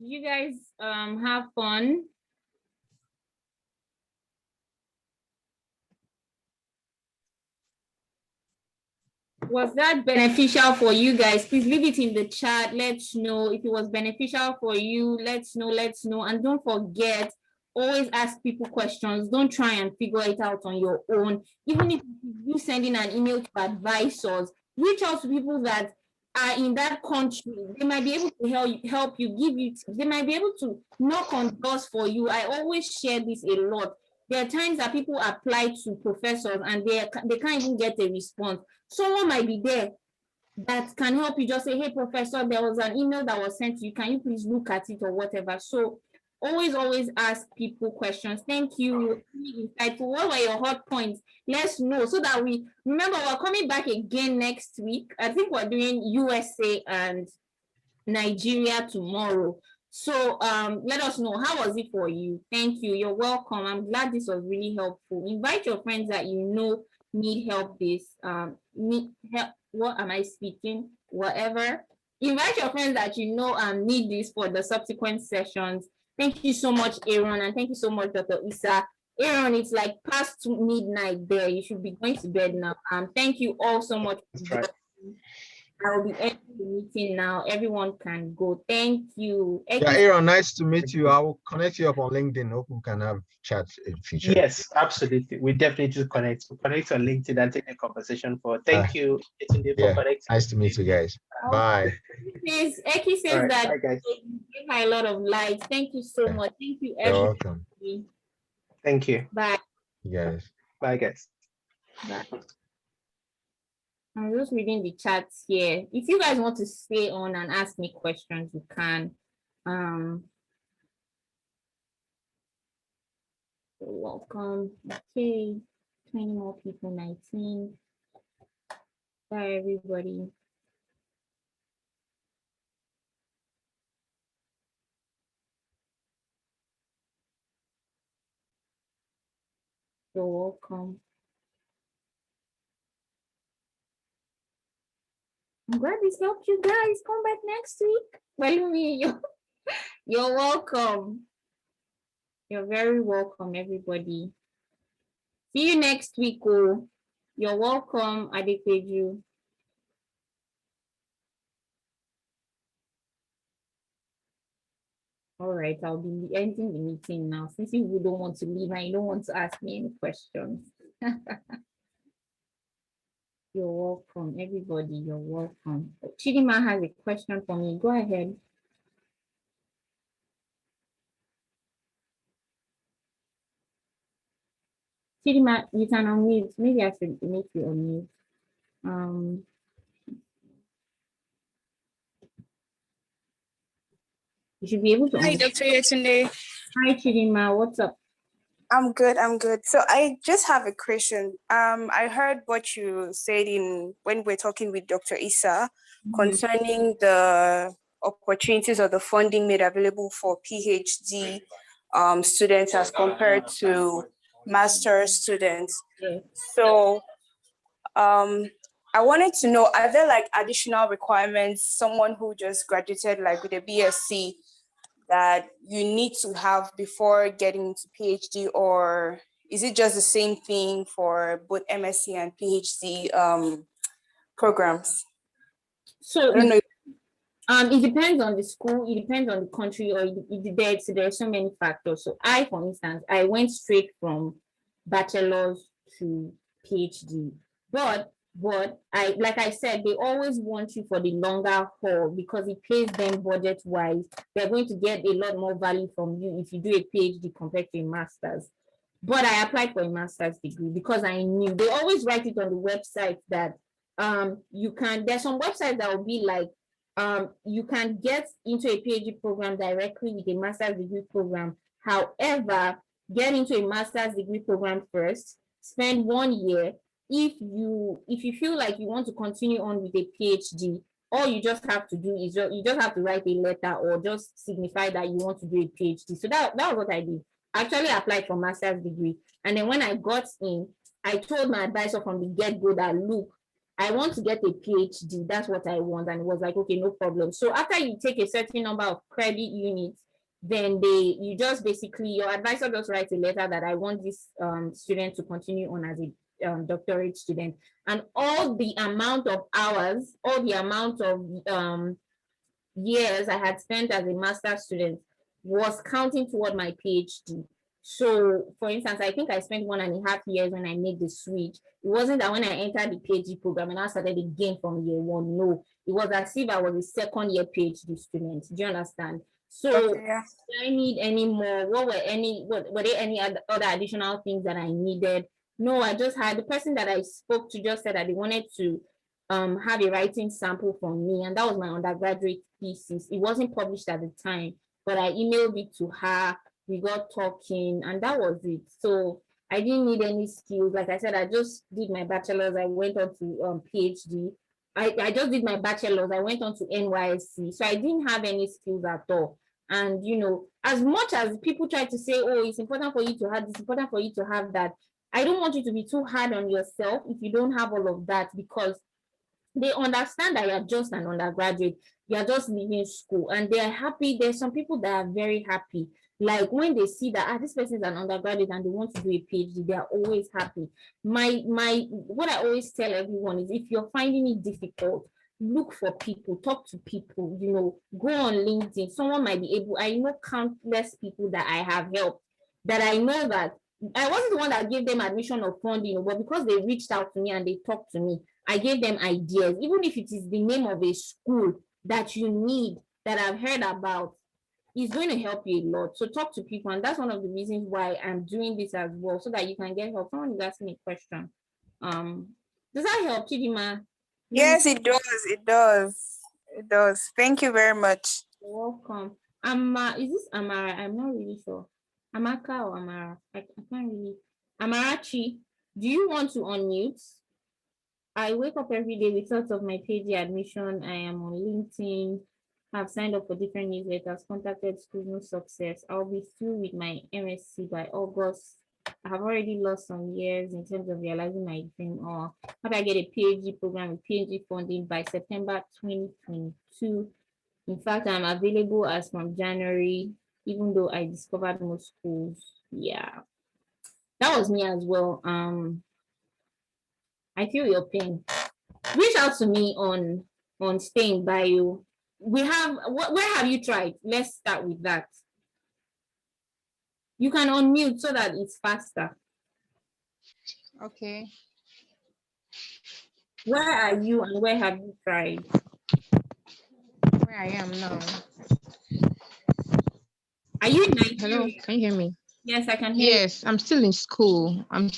B: You guys have fun? Was that beneficial for you guys? Please leave it in the chat. Let's know if it was beneficial for you. Let's know. And don't forget, always ask people questions. Don't try and figure it out on your own. Even if you sending an email to advisors, reach out to people that are in that country. They might be able to help you, give you, they might be able to knock on doors for you. I always share this a lot. There are times that people apply to professors and they can't even get a response. Someone might be there that can help you. Just say, hey, professor, there was an email that was sent to you. Can you please look at it or whatever? So always ask people questions. Thank you. Really insightful. What were your hot points? Let's know so that we remember we're coming back again next week. I think we're doing USA and Nigeria tomorrow. So let us know, how was it for you? Thank you. You're welcome. I'm glad this was really helpful. Invite your friends that you know need help need help. What am I speaking? Whatever. Invite your friends that you know need this for the subsequent sessions. Thank you so much, Aaron, and thank you so much, Dr. Isa. Aaron, it's like past midnight there. You should be going to bed now. Thank you all so much.
C: That's right.
B: I will be ending the meeting now. Everyone can go. Thank you.
A: Yeah, Aaron, nice to meet you. I will connect you up on LinkedIn. Hope we can have chats in future.
C: Yes, absolutely. We definitely just connect. We'll connect on LinkedIn and take a conversation for. Thank you, Yetunde, for connecting.
A: Nice to meet you guys. Bye.
B: Eki says that you give her a lot of likes. Thank you so much. Thank you, everyone.
A: You're welcome.
C: Thank you.
B: Bye.
A: Yes.
C: Bye, guys.
B: Bye. I'm just reading the chats here. If you guys want to stay on and ask me questions, you can. You're welcome. Okay, 20 more people, 19. Bye, everybody. You're welcome. I'm glad this helped you guys. Come back next week. Well, you're welcome. You're very welcome, everybody. See you next week. Oh, you're welcome, Adepeju. All right, I'll be ending the meeting now since you don't want to leave and you don't want to ask me any questions. You're welcome, everybody. You're welcome. Chidima has a question for me. Go ahead. Chidima, you can unmute. Maybe I should make you unmute. You should be able to.
D: Hi, Dr. Yetunde.
B: Hi, Chidima. What's up?
D: I'm good. So I just have a question. I heard what you said when we're talking with Dr. Isa concerning the opportunities or the funding made available for PhD students as compared to master students.
B: Yes.
D: So I wanted to know, are there like additional requirements, someone who just graduated like with a BSc that you need to have before getting into PhD, or is it just the same thing for both MSc and PhD programs?
B: So it depends on the school, it depends on the country, or there are so many factors. So for instance, I went straight from bachelor's to PhD, but like I said, they always want you for the longer haul because it pays them budget wise. They're going to get a lot more value from you if you do a PhD compared to a master's. But I applied for a master's degree because I knew they always write it on the website that there's some websites that will be like you can get into a PhD program directly with a master's degree program. However, get into a master's degree program first, spend 1 year. If you feel like you want to continue on with a PhD, all you just have to do is you just have to write a letter or just signify that you want to do a PhD. So that was what I did. I actually applied for master's degree. And then when I got in, I told my advisor from the get-go that, look, I want to get a PhD. That's what I want. And it was like, okay, no problem. So after you take a certain number of credit units, then you just basically, your advisor just writes a letter that I want this student to continue on as a doctorate student. And all the amount of hours, all the amount of years I had spent as a master's student was counting toward my PhD. So, for instance, I think I spent 1.5 years when I made the switch. It wasn't that when I entered the PhD program and I started again from year one. No, it was as if I was a second year PhD student. Do you understand? So,
D: Okay, yeah.
B: do I need any more? Were there any other additional things that I needed? No, I just had the person that I spoke to just said that they wanted to have a writing sample from me, and that was my undergraduate thesis. It wasn't published at the time, but I emailed it to her. We got talking, and that was it. So I didn't need any skills. Like I said, I just did my bachelor's. I went on to PhD. I just did my bachelor's. I went on to NYSC. So I didn't have any skills at all. And as much as people try to say, oh, it's important for you to have this, important for you to have that, I don't want you to be too hard on yourself if you don't have all of that, because they understand that you're just an undergraduate, you're just leaving school, and they're happy. There's some people that are very happy. Like when they see that this person is an undergraduate and they want to do a PhD, they're always happy. What I always tell everyone is, if you're finding it difficult, look for people, talk to people, go on LinkedIn. Someone might be able, I know countless people that I have helped, that I know that I wasn't the one that gave them admission or funding, but because they reached out to me and they talked to me, I gave them ideas. Even if it is the name of a school that you need, that I've heard about, it's going to help you a lot. So talk to people, and that's one of the reasons why I'm doing this as well, so that you can get help. Someone is asking me a question. Does that help, Chidima?
D: Yes, it does. It does. It does. Thank you very much.
B: You're welcome. Is this Amara? I'm not really sure. Amaka or Amara? I can't really. Amarachi, do you want to unmute? I wake up every day with thoughts of my PhD admission. I am on LinkedIn. I've signed up for different newsletters, contacted schools, no success. I'll be through with my MSc by August. I have already lost some years in terms of realizing my dream. Or how do I get a PhD program with PhD funding by September 2022? In fact, I'm available as from January, even though I discovered most schools. Yeah, that was me as well. I feel your pain. Reach out to me on Staying Bio. Where have you tried? Let's start with that. You can unmute so that it's faster.
E: Okay.
B: Where are you and where have you tried?
E: Where I am now.
B: Are you in Nigeria?
E: Hello, can you hear me?
B: Yes, I can hear you.
E: Yes, I'm still in school. I'm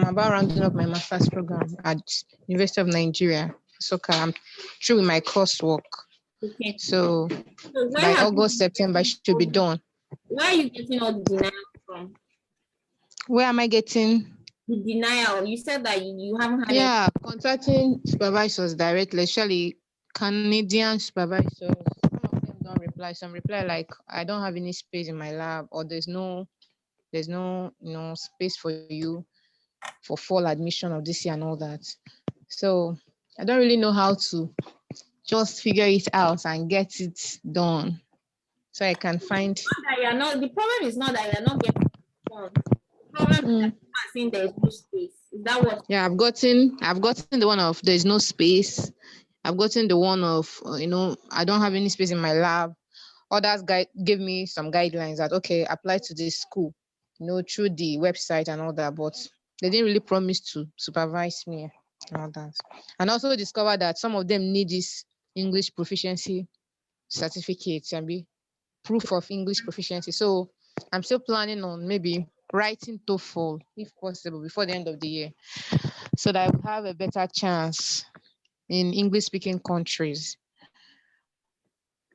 E: about rounding up my master's program at University of Nigeria, Soka. I'm through with my coursework.
B: Okay.
E: So
B: So
E: by August, September, it should be done.
B: Where are you getting all the denial from?
E: Where am I getting?
B: The denial. You said that you haven't had
E: Yeah, contacting supervisors directly, especially Canadian supervisors. Some of them don't reply. Some reply like, I don't have any space in my lab, or there's no space for you for fall admission of this year and all that. So I don't really know how to just figure it out and get it done. So I can find.
B: The problem is not that you're not getting funds. The problem is that you are saying there's no space. Is that what?
E: Yeah, I've gotten the one of there's no space. I've gotten the one of I don't have any space in my lab. Others give me some guidelines that okay, apply to this school, through the website and all that, but they didn't really promise to supervise me and all that. And also discovered that some of them need this English proficiency certificates and be proof of English proficiency. So I'm still planning on maybe writing TOEFL if possible before the end of the year, so that I will have a better chance in English speaking countries.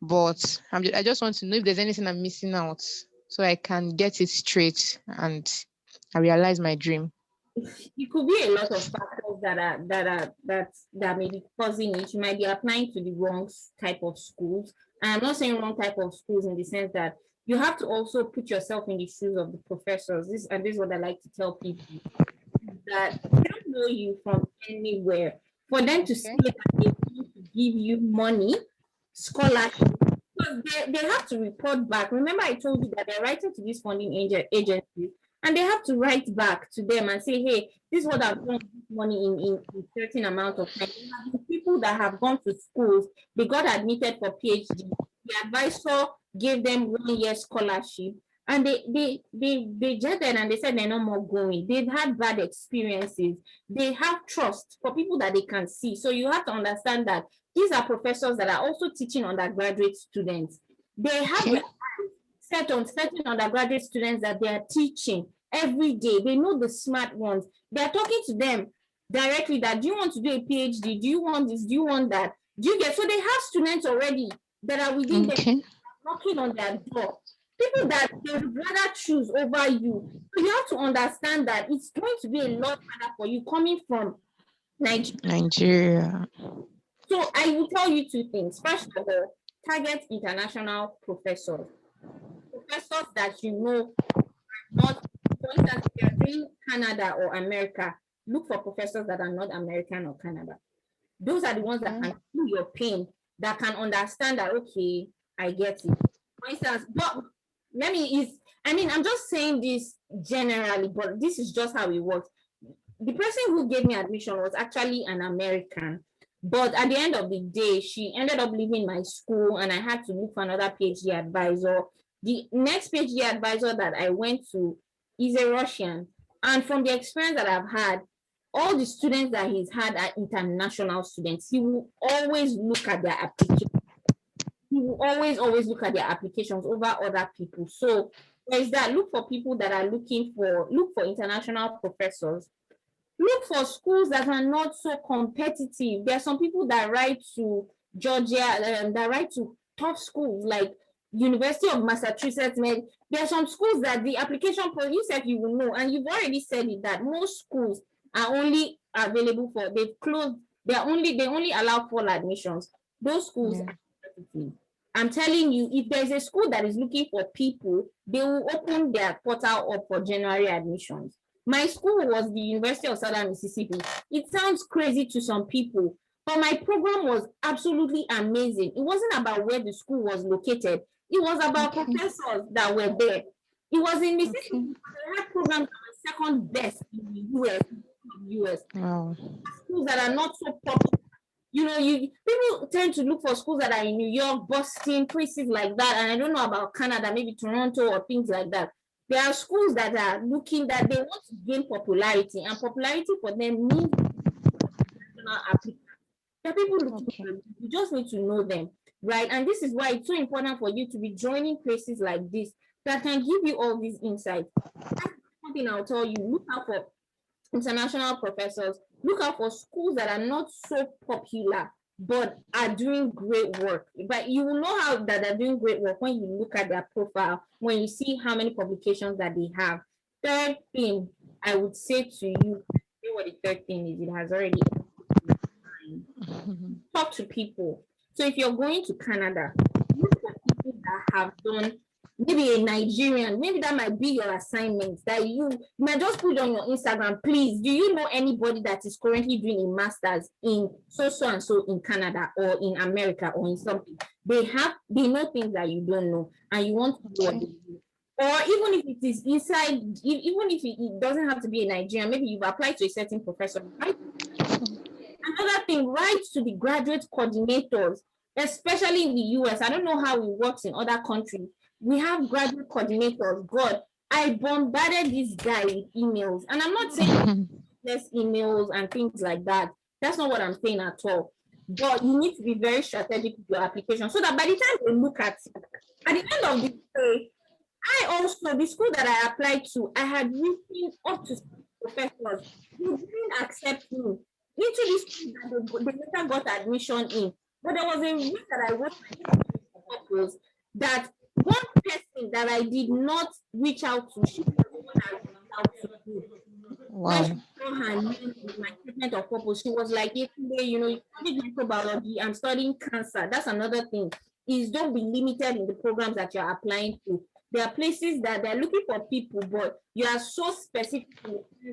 E: But I just want to know if there's anything I'm missing out so I can get it straight and I realize my dream.
B: It could be a lot of factors that may be causing it. You might be applying to the wrong type of schools. And I'm not saying wrong type of schools in the sense that you have to also put yourself in the shoes of the professors. This is what I like to tell people, that you don't know you from anywhere. For them to say
E: Okay.
B: that they want to give you money, scholarship, because they have to report back. Remember, I told you that they're writing to these funding agencies, and they have to write back to them and say, hey, this is what I've done with this money in certain amount of time. There have been people that have gone to schools, they got admitted for PhD. The advisor gave them 1 year scholarship, and they jetted and they said they're no more going. They've had bad experiences. They have trust for people that they can see. So you have to understand that these are professors that are also teaching undergraduate students. They have
E: Okay.
B: set on certain undergraduate students that they are teaching every day. They know the smart ones. They are talking to them directly that, do you want to do a PhD? Do you want this? Do you want that? Do you get? So they have students already that are within them
E: Okay.
B: knocking on their door. People that they would rather choose over you. So you have to understand that it's going to be a lot harder for you coming from Nigeria.
E: Nigeria.
B: So I will tell you two things. First of all, target international professors. Professors that you know are not, for instance, if you're doing Canada or America, look for professors that are not American or Canada. Those are the ones that
E: Okay.
B: can feel your pain, that can understand that, okay, I get it. For instance, but let me is I mean, I'm just saying this generally, but this is just how it works. The person who gave me admission was actually an American, but at the end of the day, she ended up leaving my school, and I had to look for another PhD advisor. The next PhD advisor that I went to is a Russian, and from the experience that I've had, all the students that he's had are international students. He will always look at their application. He will always look at their applications over other people. So there's that. Look for people that are look for international professors. Look for schools that are not so competitive. There are some people that write to Georgia, that write to top schools like University of Massachusetts. There are some schools that the application process, you said you will know, and you've already said it, that most schools are only available for, they've closed, they only allow full admissions. Those schools
E: Yeah.
B: are competitive. I'm telling you, if there's a school that is looking for people, they will open their portal up for January admissions. My school was the University of Southern Mississippi. It sounds crazy to some people, but my program was absolutely amazing. It wasn't about where the school was located. It was about
E: Okay.
B: professors that were there. It was in Mississippi.
E: Okay.
B: They had programs that were second best in the US.
E: Wow.
B: Schools that are not so popular. You know, people tend to look for schools that are in New York, Boston, places like that. And I don't know about Canada, maybe Toronto or things like that. There are schools that are looking that they want to gain popularity, and popularity for them means national applicants. There are people looking
E: Okay.
B: for you. You just need to know them, right? And this is why it's so important for you to be joining places like this that can give you all these insights. That's something I'll tell you. Look out for international professors. Look out for schools that are not so popular but are doing great work. But you will know how that they're doing great work when you look at their profile, when you see how many publications that they have. Third thing I would say to you, see what the third thing is, it has already talk to people. So if you're going to Canada, look for people that have done, maybe a Nigerian, maybe that might be your assignment, that you might just put on your Instagram. Please, do you know anybody that is currently doing a master's in so and so in Canada or in America or in something? They know things that you don't know, and you want to know what they do. Or even if it is inside, even if it doesn't have to be a Nigerian, maybe you've applied to a certain professor, right? Another thing, write to the graduate coordinators, especially in the US. I don't know how it works in other countries. We have graduate coordinators. God, I bombarded this guy with emails. And I'm not saying less emails and things like that. That's not what I'm saying at all. But you need to be very strategic with your application so that by the time they look at it, at the end of the day, the school that I applied to, I had written up to professors. They didn't accept me into this school that they later got admission in. But there was a week that I wrote that one person that I did not reach out to, she was the one I reached out to.
E: Wow.
B: When she saw her name in my statement of purpose, she was like, you studied microbiology, I'm studying cancer. That's another thing. Is don't be limited in the programs that you're applying to. There are places that they're looking for people, but you are so specific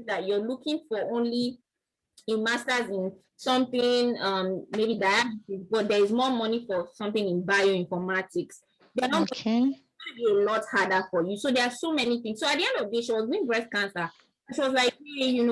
B: that you're looking for only a master's in something, maybe diabetes, but there is more money for something in bioinformatics. They're not
E: Okay.
B: be a lot harder for you. So there are so many things. So at the end of the day, she was doing breast cancer. She was like, hey, you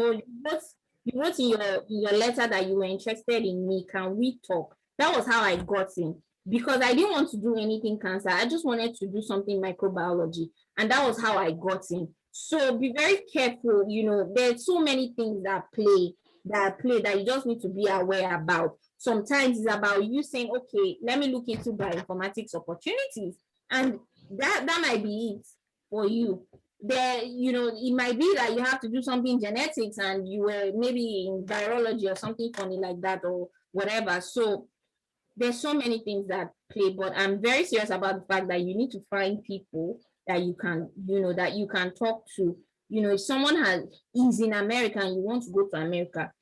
B: wrote in your letter that you were interested in me. Can we talk? That was how I got in, because I didn't want to do anything cancer. I just wanted to do something microbiology. And that was how I got in. So be very careful. There's so many things that play that you just need to be aware about. Sometimes it's about you saying, okay, let me look into bioinformatics opportunities. And that might be it for you. It might be that you have to do something genetics and you were maybe in virology or something funny like that or whatever. So there's so many things that play, but I'm very serious about the fact that you need to find people that you can talk to. If someone is in America and you want to go to America,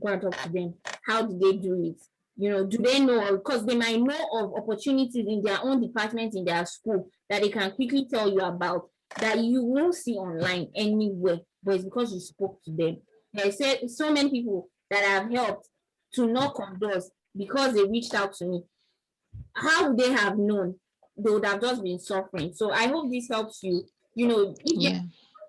B: go and talk to them. How do they do it? Do they know? Because they might know of opportunities in their own department in their school that they can quickly tell you about that you won't see online anywhere, but it's because you spoke to them. I said so many people that have helped to knock on doors because they reached out to me. How would they have known? They would have just been suffering. So I hope this helps you. If
E: Yeah.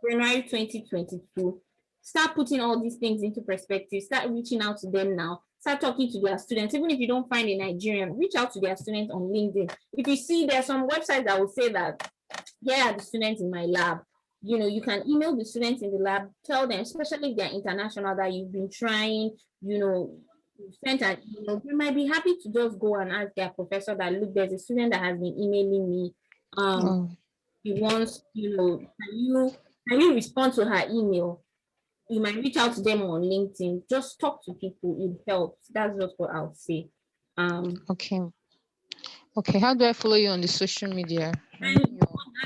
B: January 2022, start putting all these things into perspective. Start reaching out to them now. Start talking to their students. Even if you don't find a Nigerian, reach out to their students on LinkedIn. If you see there's some websites that will say that, here are the students in my lab. You can email the students in the lab, tell them, especially if they're international, that you've been trying, sent an email. They might be happy to just go and ask their professor that, look, there's a student that has been emailing me.
E: Oh,
B: He wants, can you respond to her email? You might reach out to them on LinkedIn. Just talk to people. It helps. That's just what I'll say.
E: okay. Okay. How do I follow you on the social media?
B: And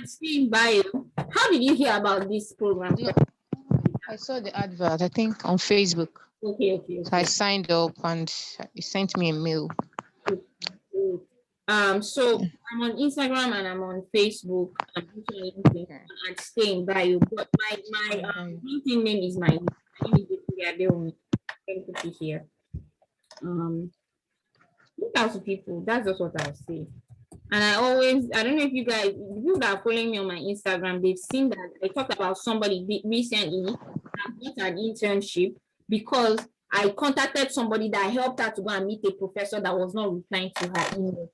B: seeing bio. How did you hear about this program?
E: No, I saw the advert, I think, on Facebook.
B: Okay.
E: So I signed up and it sent me a mail.
B: So I'm on Instagram and I'm on Facebook. I'm also on LinkedIn and stay in bio. But my LinkedIn name is my name is Adeomi. Let me put it here. Look out to people. That's just what I'll say. And I don't know if you guys, the people that are following me on my Instagram, they've seen that I talked about somebody recently that got an internship because I contacted somebody that helped her to go and meet a professor that was not replying to her email.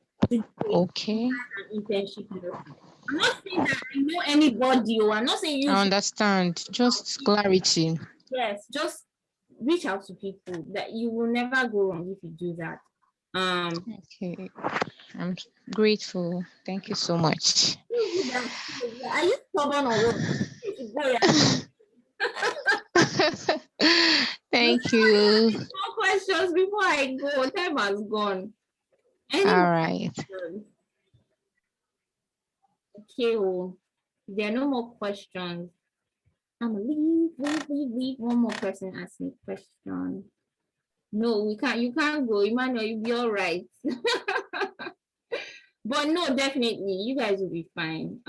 E: Okay.
B: An internship. I'm not saying that I know anybody, or I'm not saying you.
E: I understand. Just clarity.
B: Yes, just reach out to people. That you will never go wrong if you do that.
E: Okay. I'm grateful. Thank you so much.
B: Are you stubborn or what?
E: Thank you.
B: More questions before I go. Time has gone.
E: All right.
B: Okay. Well, there are no more questions. I'm gonna leave. One more person ask me a question. No, we can't. You can't go, Emmanuel. You'll be all right. But no, definitely, you guys will be fine.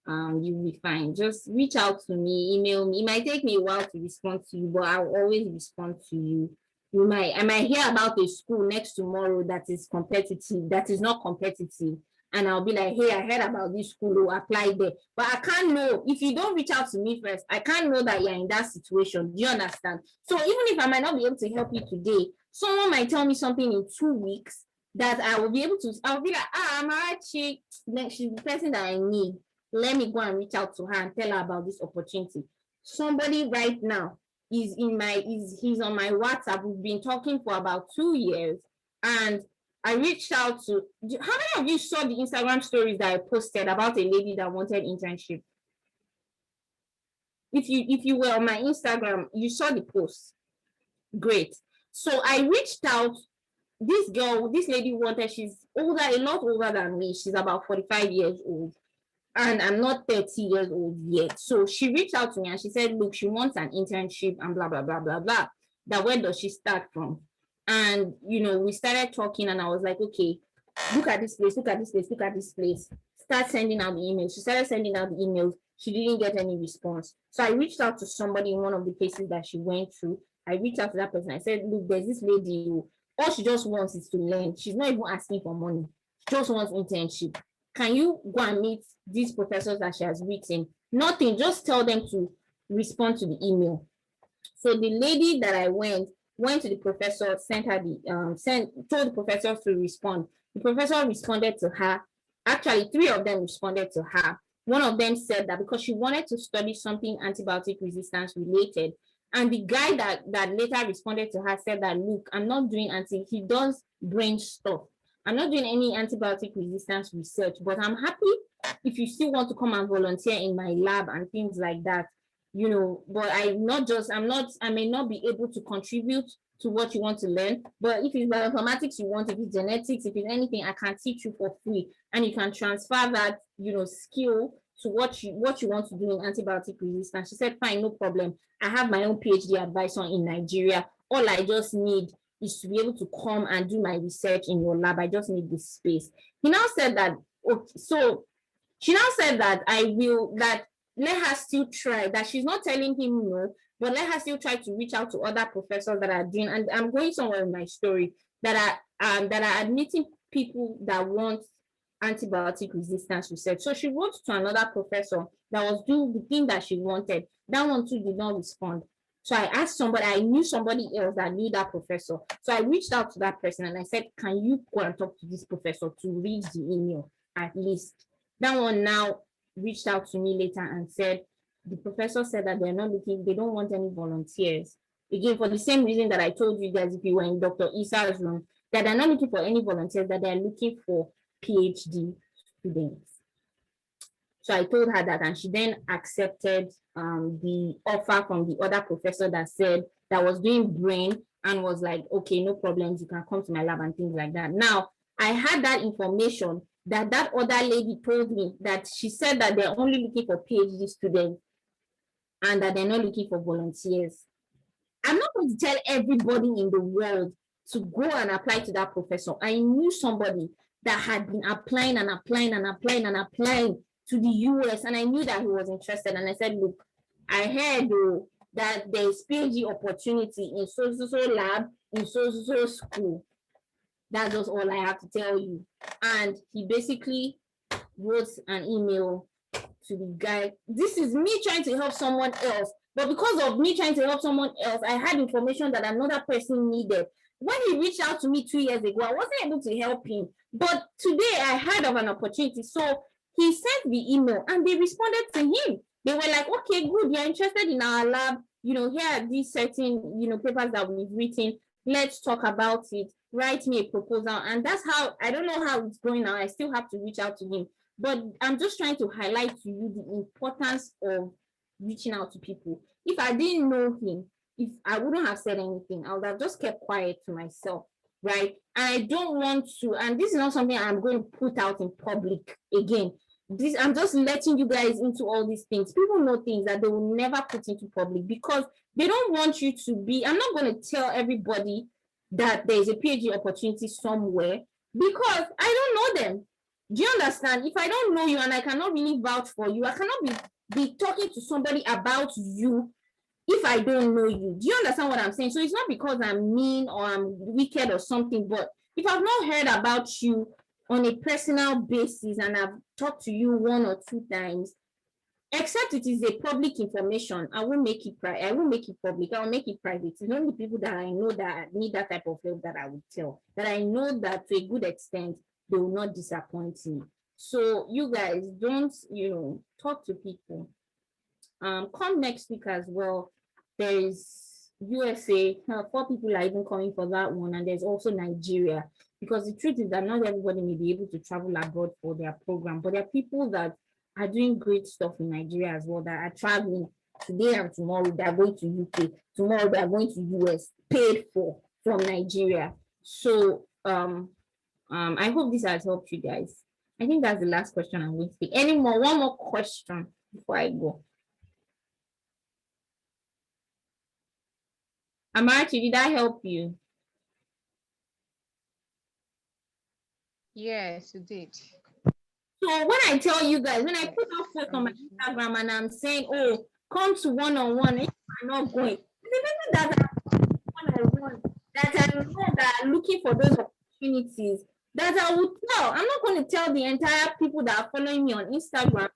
B: You'll be fine. Just reach out to me, email me. It might take me a while to respond to you, but I'll always respond to you. I might hear about a school next tomorrow that is competitive, that is not competitive. And I'll be like, hey, I heard about this school, who apply there. But I can't know, if you don't reach out to me first, I can't know that you're in that situation. Do you understand? So even if I might not be able to help you today, someone might tell me something in 2 weeks that I will be able to, I'll be like, Amara, she's the person that I need. Let me go and reach out to her and tell her about this opportunity. Somebody right now he's on my WhatsApp. We've been talking for about 2 years, and I reached out to. How many of you saw the Instagram stories that I posted about a lady that wanted internship? If you were on my Instagram, you saw the post. Great. So I reached out. This lady wanted. She's older, a lot older than me. She's about 45 years old. And I'm not 30 years old yet. So she reached out to me and she said, look, she wants an internship and blah, blah, blah, blah, blah. That where does she start from? And, we started talking and I was like, okay, look at this place, look at this place, look at this place. Start sending out the emails. She started sending out the emails. She didn't get any response. So I reached out to somebody in one of the places that she went to. I reached out to that person. I said, look, there's this lady who all she just wants is to learn. She's not even asking for money. She just wants internship. Can you go and meet these professors that she has written? Nothing, just tell them to respond to the email. So the lady that I went to the professor, sent her the told the professor to respond. The professor responded to her. Actually, 3 of them responded to her. One of them said that because she wanted to study something antibiotic resistance related. And the guy that later responded to her said that, look, I'm not doing he does brain stuff. I'm not doing any antibiotic resistance research, but I'm happy if you still want to come and volunteer in my lab and things like that, you know, but I may not be able to contribute to what you want to learn, but if it's bioinformatics you want, if it's genetics, if it's anything, I can teach you for free, and you can transfer that, you know, skill to what you want to do in antibiotic resistance. She said, fine, no problem. I have my own PhD advisor in Nigeria. All I just need is to be able to come and do my research in your lab. I just need this space. He now said that, okay, so she now said that let her still try, that she's not telling him no, but let her still try to reach out to other professors that are doing, and I'm going somewhere in my story, that are admitting people that want antibiotic resistance research. So she wrote to another professor that was doing the thing that she wanted. That one too did not respond. So I asked somebody, I knew somebody else that knew that professor. So I reached out to that person and I said, can you go and talk to this professor to read the email at least? That one now reached out to me later and said, the professor said that they're not looking, they don't want any volunteers. Again, for the same reason that I told you guys if you were in Dr. Isa's room, that they're not looking for any volunteers, that they're looking for PhD students. So I told her that, and she then accepted the offer from the other professor that was doing brain, and was like, okay, no problems, you can come to my lab and things like that. Now, I had that information that other lady told me, that she said that they're only looking for PhD students and that they're not looking for volunteers. I'm not going to tell everybody in the world to go and apply to that professor. I knew somebody that had been applying to the US, and I knew that he was interested. And I said, look, I heard that there's PhD opportunity in so lab, in so school. That's just all I have to tell you. And he basically wrote an email to the guy. This is me trying to help someone else. But because of me trying to help someone else, I had information that another person needed. When he reached out to me 2 years ago, I wasn't able to help him. But today I heard of an opportunity. So he sent the email and they responded to him. They were like, okay, good, you're interested in our lab. You know, here are these certain, you know, papers that we've written. Let's talk about it. Write me a proposal. And that's how, I don't know how it's going now. I still have to reach out to him. But I'm just trying to highlight to you the importance of reaching out to people. If I didn't know him, if I wouldn't have said anything, I would have just kept quiet to myself, right? And I don't want to, and this is not something I'm going to put out in public again. I'm just letting you guys into all these things. People know things that they will never put into public because they don't want you to be, I'm not going to tell everybody that there's a PhD opportunity somewhere because I don't know them. Do you understand? If I don't know you and I cannot really vouch for you, I cannot be talking to somebody about you if I don't know you. Do you understand what I'm saying? So it's not because I'm mean or I'm wicked or something, but if I've not heard about you on a personal basis and I've talked to you 1 or 2 times, except it is a public information, I won't make it private. I won't make it public. I will make it private. It's only people that I know that need that type of help that I would tell. That I know that to a good extent they will not disappoint me. So you guys don't, talk to people. Come next week as well. There is USA. 4 people are even coming for that one, and there's also Nigeria. Because the truth is that not everybody may be able to travel abroad for their program, but there are people that are doing great stuff in Nigeria as well that are traveling today and tomorrow. They are going to UK. Tomorrow they are going to US, paid for from Nigeria. So I hope this has helped you guys. I think that's the last question I'm going to take. One more question before I go. Amarachi, did I help you?
E: Yes, you did.
B: So when I tell you guys, when I put out post on my Instagram and I'm saying, oh, come to one-on-one, if I'm not going, the people that are that I know that are looking for those opportunities that I would tell. I'm not going to tell the entire people that are following me on Instagram.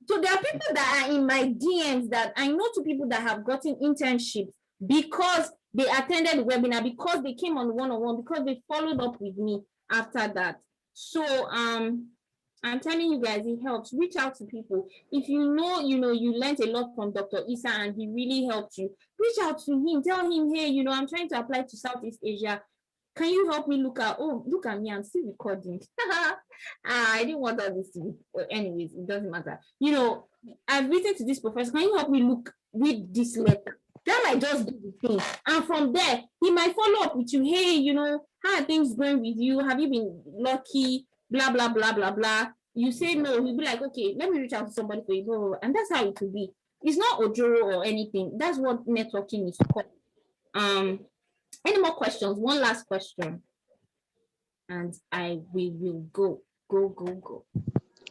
B: So there are people that are in my DMs that I know, to people that have gotten internships because they attended the webinar, because they came on one-on-one, because they followed up with me after that. So I'm telling you guys, it helps. Reach out to people. If you know, you learned a lot from Dr. Isa and he really helped you, reach out to him. Tell him, hey, I'm trying to apply to Southeast Asia. Can you help me look at, look at me, I'm still recording. I didn't want all this to be, anyways, it doesn't matter. I've written to this professor, can you help me read this letter? That might just do the thing. And from there, he might follow up with you, hey, how are things going with you? Have you been lucky? Blah, blah, blah, blah, blah. You say no, he'll be like, okay, let me reach out to somebody for you. And that's how it will be. It's not Ojoro or anything. That's what networking is called. Any more questions? One last question. And we will go.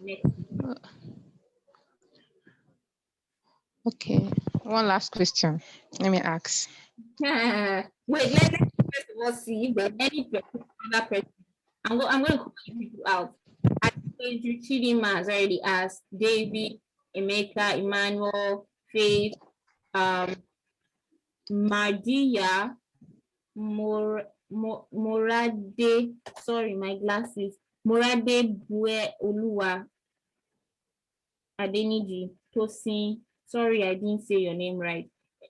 B: Next.
E: Okay, one last question. Let me ask.
B: Wait, let's first of all see if there's any other person. I'm going to call people out. I think Chidima has already asked. David, Emeka, Emmanuel, Faith, Mardia, Morade, sorry, my glasses. Morade Bue Oluwa, Adeniji, Tosin. Sorry, I didn't say your name right.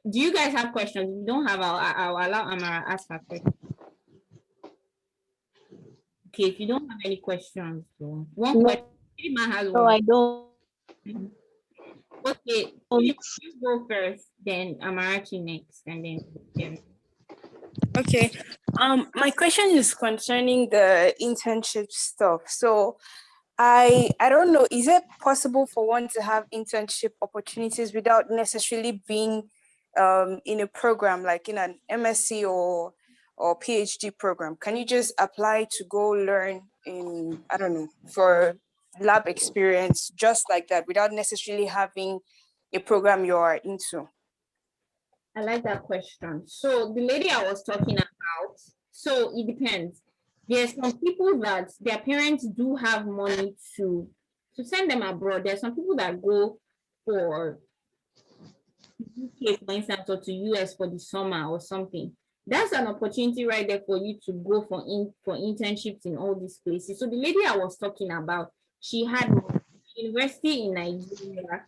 B: Do you guys have questions? If you don't have, I'll allow Amara ask her question. Okay, if you don't have any questions, so one question. Has one.
F: I don't.
B: Okay, you go first, then Amarachi next, and then.
D: Okay. My question is concerning the internship stuff. So I don't know, is it possible for one to have internship opportunities without necessarily being in a program like in an MSc or PhD program? Can you just apply to go learn in, I don't know, for lab experience just like that without necessarily having a program you are into?
B: I like that question. So the lady I was talking about, so it depends. There's some people that their parents do have money to send them abroad. There's some people that go for UK, for instance, or to US for the summer or something. That's an opportunity right there for you to go for internships in all these places. So the lady I was talking about, she had university in Nigeria,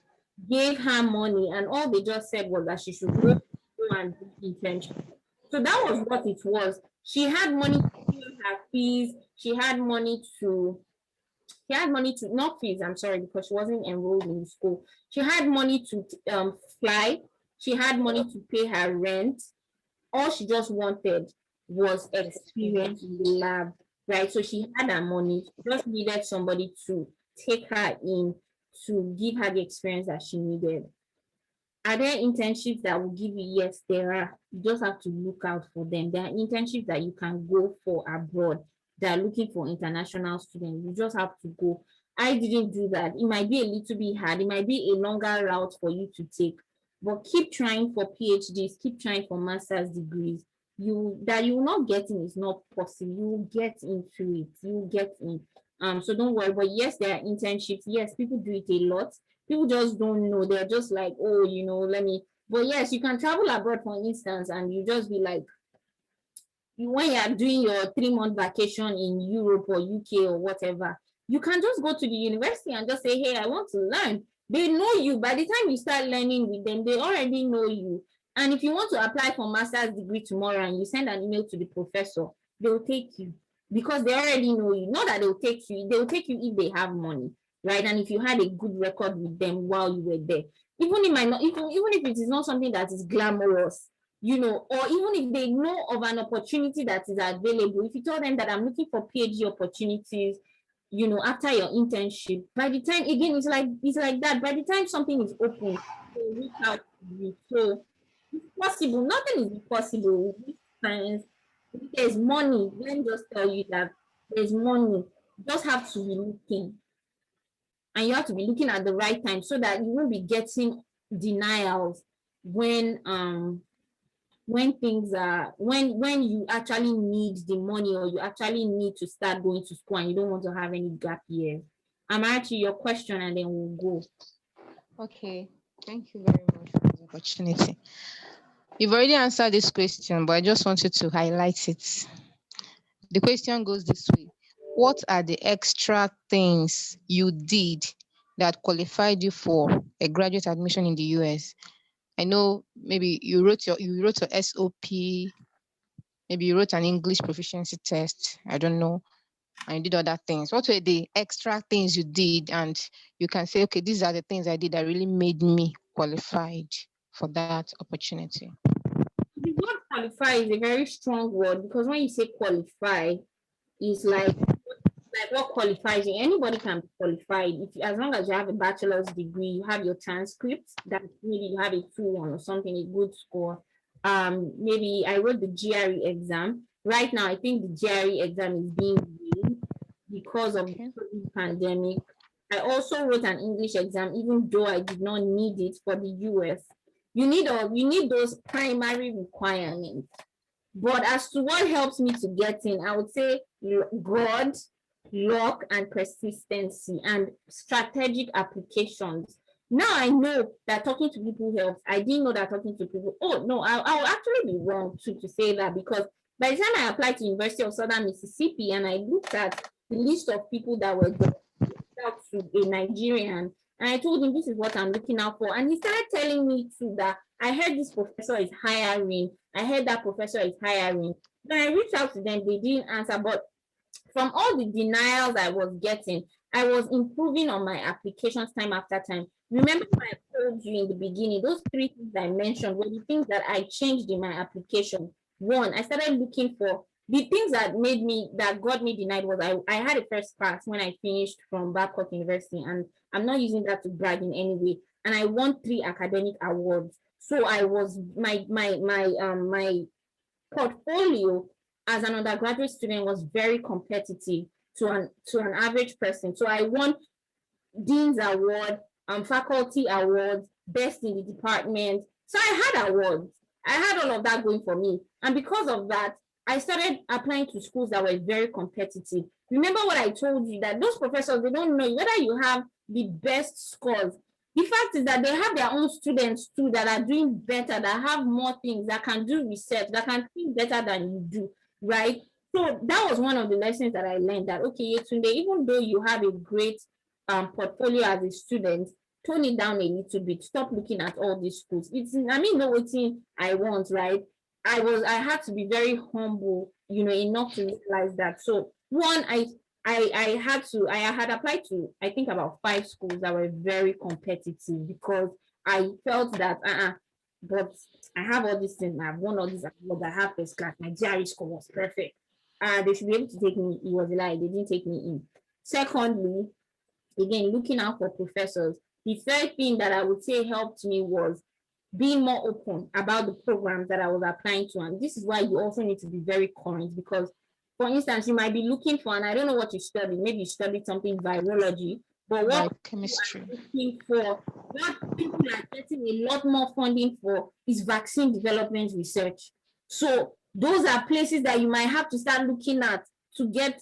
B: gave her money, and all they just said was that she should go and do internship. So that was what it was. She had money to pay her fees. She had money to, not fees, I'm sorry, because she wasn't enrolled in school. She had money to fly. She had money to pay her rent. All she just wanted was experience in the lab, right? So she had her money. She just needed somebody to take her in, to give her the experience that she needed. Are there internships that will give you? Yes, there are. You just have to look out for them. There are internships that you can go for abroad that are looking for international students. You just have to go. I didn't do that. It might be a little bit hard. It might be a longer route for you to take. But keep trying for PhDs, keep trying for master's degrees. That you will not get in is not possible. You will get into it. You will get in. So don't worry. But yes, there are internships. Yes, people do it a lot. People just don't know. They're just like, oh, let me. But yes, you can travel abroad, for instance, and you just be like, when you are doing your 3-month vacation in Europe or UK or whatever, you can just go to the university and just say, hey, I want to learn. They know you. By the time you start learning with them, they already know you. And if you want to apply for master's degree tomorrow and you send an email to the professor, they'll take you because they already know you. Not that they'll take you if they have money, right? And if you had a good record with them while you were there, even if it is not something that is glamorous, or even if they know of an opportunity that is available, if you tell them that I'm looking for PhD opportunities, after your internship, by the time, again, it's like that. By the time something is open, they reach out to you. So it's possible. Nothing is impossible with science. If there's money, let me just tell you that there's money. You just have to be looking. And you have to be looking at the right time so that you won't be getting denials when when things are, when you actually need the money or you actually need to start going to school and you don't want to have any gap years. I'm actually your question and then we'll go.
E: Okay, thank you very much for the opportunity. You've already answered this question, but I just wanted to highlight it. The question goes this way: what are the extra things you did that qualified you for a graduate admission in the US? I know maybe you wrote your SOP, maybe you wrote an English proficiency test. I don't know. And you did other things. What were the extra things you did? And you can say, okay, these are the things I did that really made me qualified for that opportunity.
B: The word qualify is a very strong word because when you say qualify, it's like what qualifies you. Anybody can be qualified if as long as you have a bachelor's degree, you have your transcript, that maybe you have a 2-1 or something, a good score. Maybe I wrote the GRE exam. Right now, I think the GRE exam is being delayed because of
E: Okay.
B: the COVID pandemic. I also wrote an English exam, even though I did not need it for the US. You need those primary requirements. But as to what helps me to get in, I would say God, luck, and persistency and strategic applications. Now I know that talking to people helps. I didn't know that talking to people. Oh no, I'll actually be wrong to say that because by the time I applied to University of Southern Mississippi and I looked at the list of people that were there, out to a Nigerian, and I told him this is what I'm looking out for, and he started telling me too that I heard this professor is hiring. I heard that professor is hiring. When I reached out to them, they didn't answer. But from all the denials I was getting, I was improving on my applications time after time. Remember when I told you in the beginning, those 3 things I mentioned were the things that I changed in my application. One, I started looking for the things that got me denied was I had a first class when I finished from Babcock University, and I'm not using that to brag in any way. And I won 3 academic awards. So I was my portfolio as an undergraduate student was very competitive to an average person. So I won Dean's Award, faculty awards, best in the department. So I had awards. I had all of that going for me. And because of that, I started applying to schools that were very competitive. Remember what I told you, that those professors, they don't know whether you have the best scores. The fact is that they have their own students too that are doing better, that have more things, that can do research, that can think better than you do, right? So that was one of the lessons that I learned, that, okay, Yetunde, even though you have a great portfolio as a student, tone it down a little bit. Stop looking at all these schools. Know what I want, right? I had to be very humble, enough to realize that. So one, I had applied to, I think, about 5 schools that were very competitive because I felt that but I have all these things, I've won all these awards, I have first class, my GRE score was perfect. They should be able to take me. It was a lie, they didn't take me in. Secondly, again, looking out for professors. The third thing that I would say helped me was being more open about the programs that I was applying to. And this is why you also need to be very current, because, for instance, you might be looking for, and I don't know what you studied, maybe you studied something virology, but what
E: Biochemistry.
B: looking for, what people are getting a lot more funding for is vaccine development research. So those are places that you might have to start looking at to get,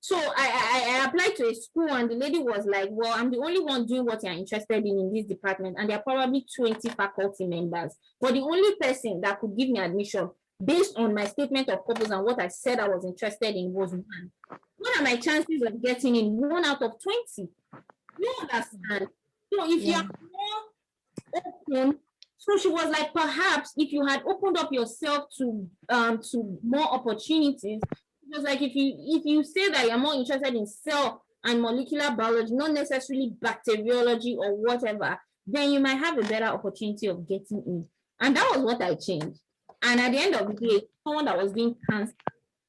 B: so I applied to a school and the lady was like, well, I'm the only one doing what you're interested in this department. And there are probably 20 faculty members. But the only person that could give me admission based on my statement of purpose and what I said I was interested in was 1. What are my chances of getting in 1 out of 20? You understand? So if you're more open, so she was like, perhaps if you had opened up yourself to more opportunities, it was like, if you say that you're more interested in cell and molecular biology, not necessarily bacteriology or whatever, then you might have a better opportunity of getting in. And that was what I changed. And at the end of the day, someone that was doing cancer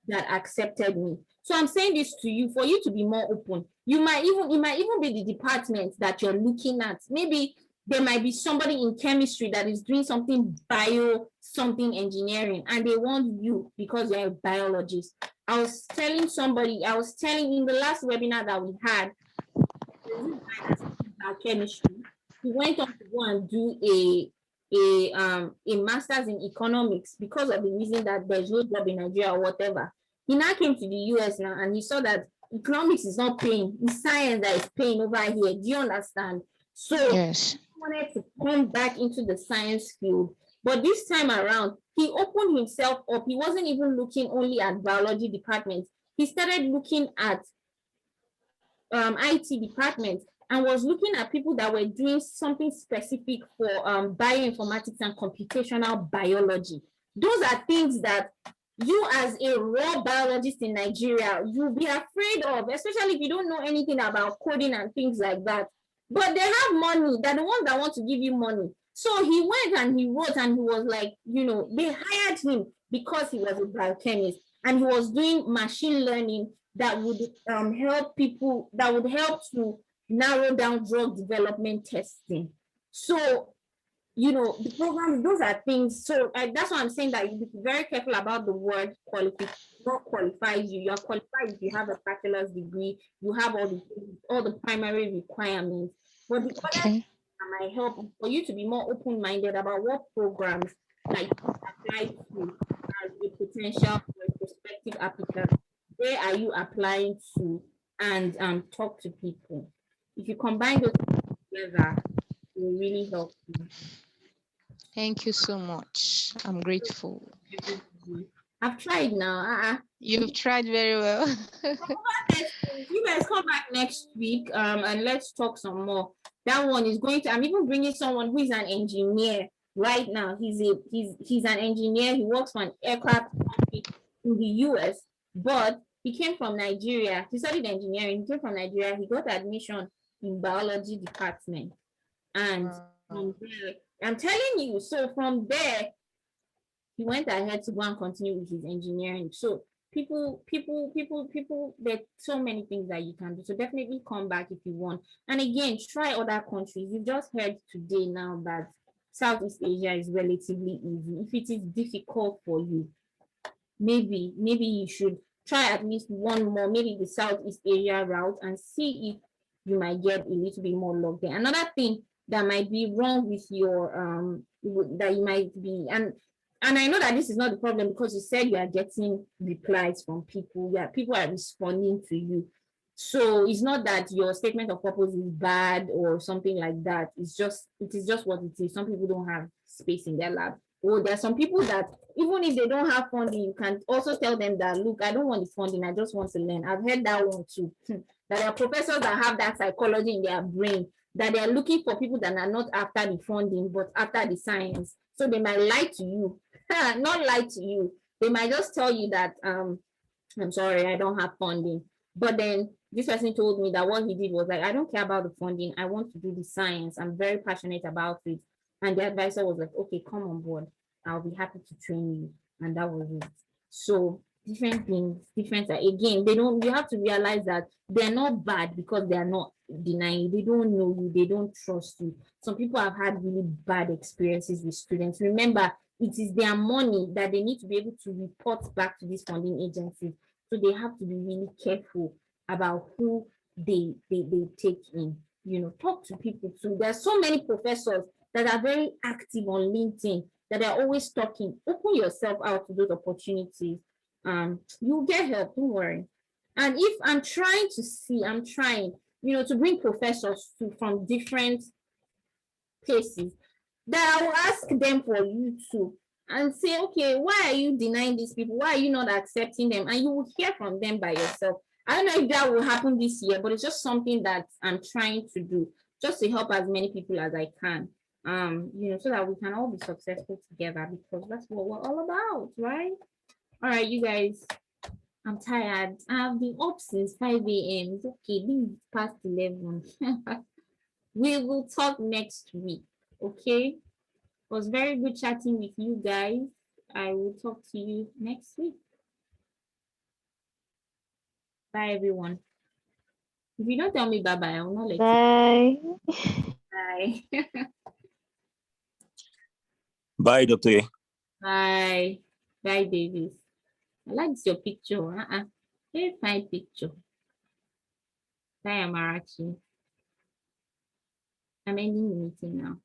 B: that accepted me. So I'm saying this to you for you to be more open. It might even be the department that you're looking at. Maybe there might be somebody in chemistry that is doing something something engineering, and they want you because you're a biologist. I was telling in the last webinar that we had, chemistry, he went on to go and do a master's in economics because of the reason that there's no job in Nigeria or whatever. He now came to the US now and he saw that economics is not paying. It's science that is paying over here. Do you understand? So
E: Yes.
B: he wanted to come back into the science field. But this time around, he opened himself up. He wasn't even looking only at biology departments. He started looking at IT department and was looking at people that were doing something specific for bioinformatics and computational biology. Those are things that you as a raw biologist in Nigeria, you'll be afraid of, especially if you don't know anything about coding and things like that. But they have money. They're the ones that want to give you money. So he went and he wrote and he was like, they hired him because he was a biochemist and he was doing machine learning that would help people, that would help to narrow down drug development testing. So, the programs, those are things. So that's why I'm saying that you be very careful about the word what qualifies you. You're qualified if you have a bachelor's degree, you have all the primary requirements. But the other thing that might help for you to be more open-minded about what programs that you can apply to as a potential or prospective applicant. Where are you applying to, and talk to people. If you combine those together, it will really help you.
E: Thank you so much. I'm grateful.
B: I've tried now.
E: You've tried very well.
B: You guys come back next week and let's talk some more. That one is going to, I'm even bringing someone who is an engineer right now. He's an engineer. He works for an aircraft company in the US, but he came from Nigeria. He studied engineering. He came from Nigeria. He got admission in biology department. And from there, I'm telling you, so from there, he went ahead to go and continue with his engineering. So people, there's so many things that you can do. So definitely come back if you want. And again, try other countries. You've just heard today now that Southeast Asia is relatively easy. If it is difficult for you, maybe you should try at least one more, maybe the Southeast Asia route, and see if you might get a little bit more luck there. Another thing that might be wrong with your that you might be, and I know that this is not the problem because you said you are getting replies from people. Yeah, people are responding to you. So it's not that your statement of purpose is bad or something like that. It is just what it is. Some people don't have space in their lab. Or there are some people that even if they don't have funding, you can also tell them that, look, I don't want the funding, I just want to learn. I've heard that one too. That there are professors that have that psychology in their brain, that they are looking for people that are not after the funding, but after the science. So they might lie to you, not lie to you. They might just tell you that, I'm sorry, I don't have funding. But then this person told me that what he did was like, I don't care about the funding. I want to do the science. I'm very passionate about it. And the advisor was like, okay, come on board. I'll be happy to train you. And that was it. So different things, again, you have to realize that they're not bad because they are not denying. They don't know you. They don't trust you. Some people have had really bad experiences with students. Remember, it is their money that they need to be able to report back to these funding agencies. So they have to be really careful about who they take in. Talk to people too. There are so many professors that are very active on LinkedIn, that are always talking. Open yourself out to those opportunities. You'll get help, don't worry. And if I'm trying, to bring professors from different places, that I will ask them for YouTube and say, okay, why are you denying these people? Why are you not accepting them? And you will hear from them by yourself. I don't know if that will happen this year, but it's just something that I'm trying to do, just to help as many people as I can. So that we can all be successful together, because that's what we're all about, right? All right, you guys, I'm tired. I've been up since 5 a.m. It's okay, this is past 11. We will talk next week, okay? It was very good chatting with you guys. I will talk to you next week. Bye, everyone. If you don't tell me bye-bye, I will not let you. Bye.
F: Bye, Dr.
B: Bye. Bye, Davis. I like your picture. Very fine picture. Bye, Amarachi. I'm ending the meeting now.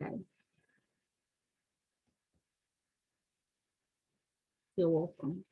B: Bye. You're welcome.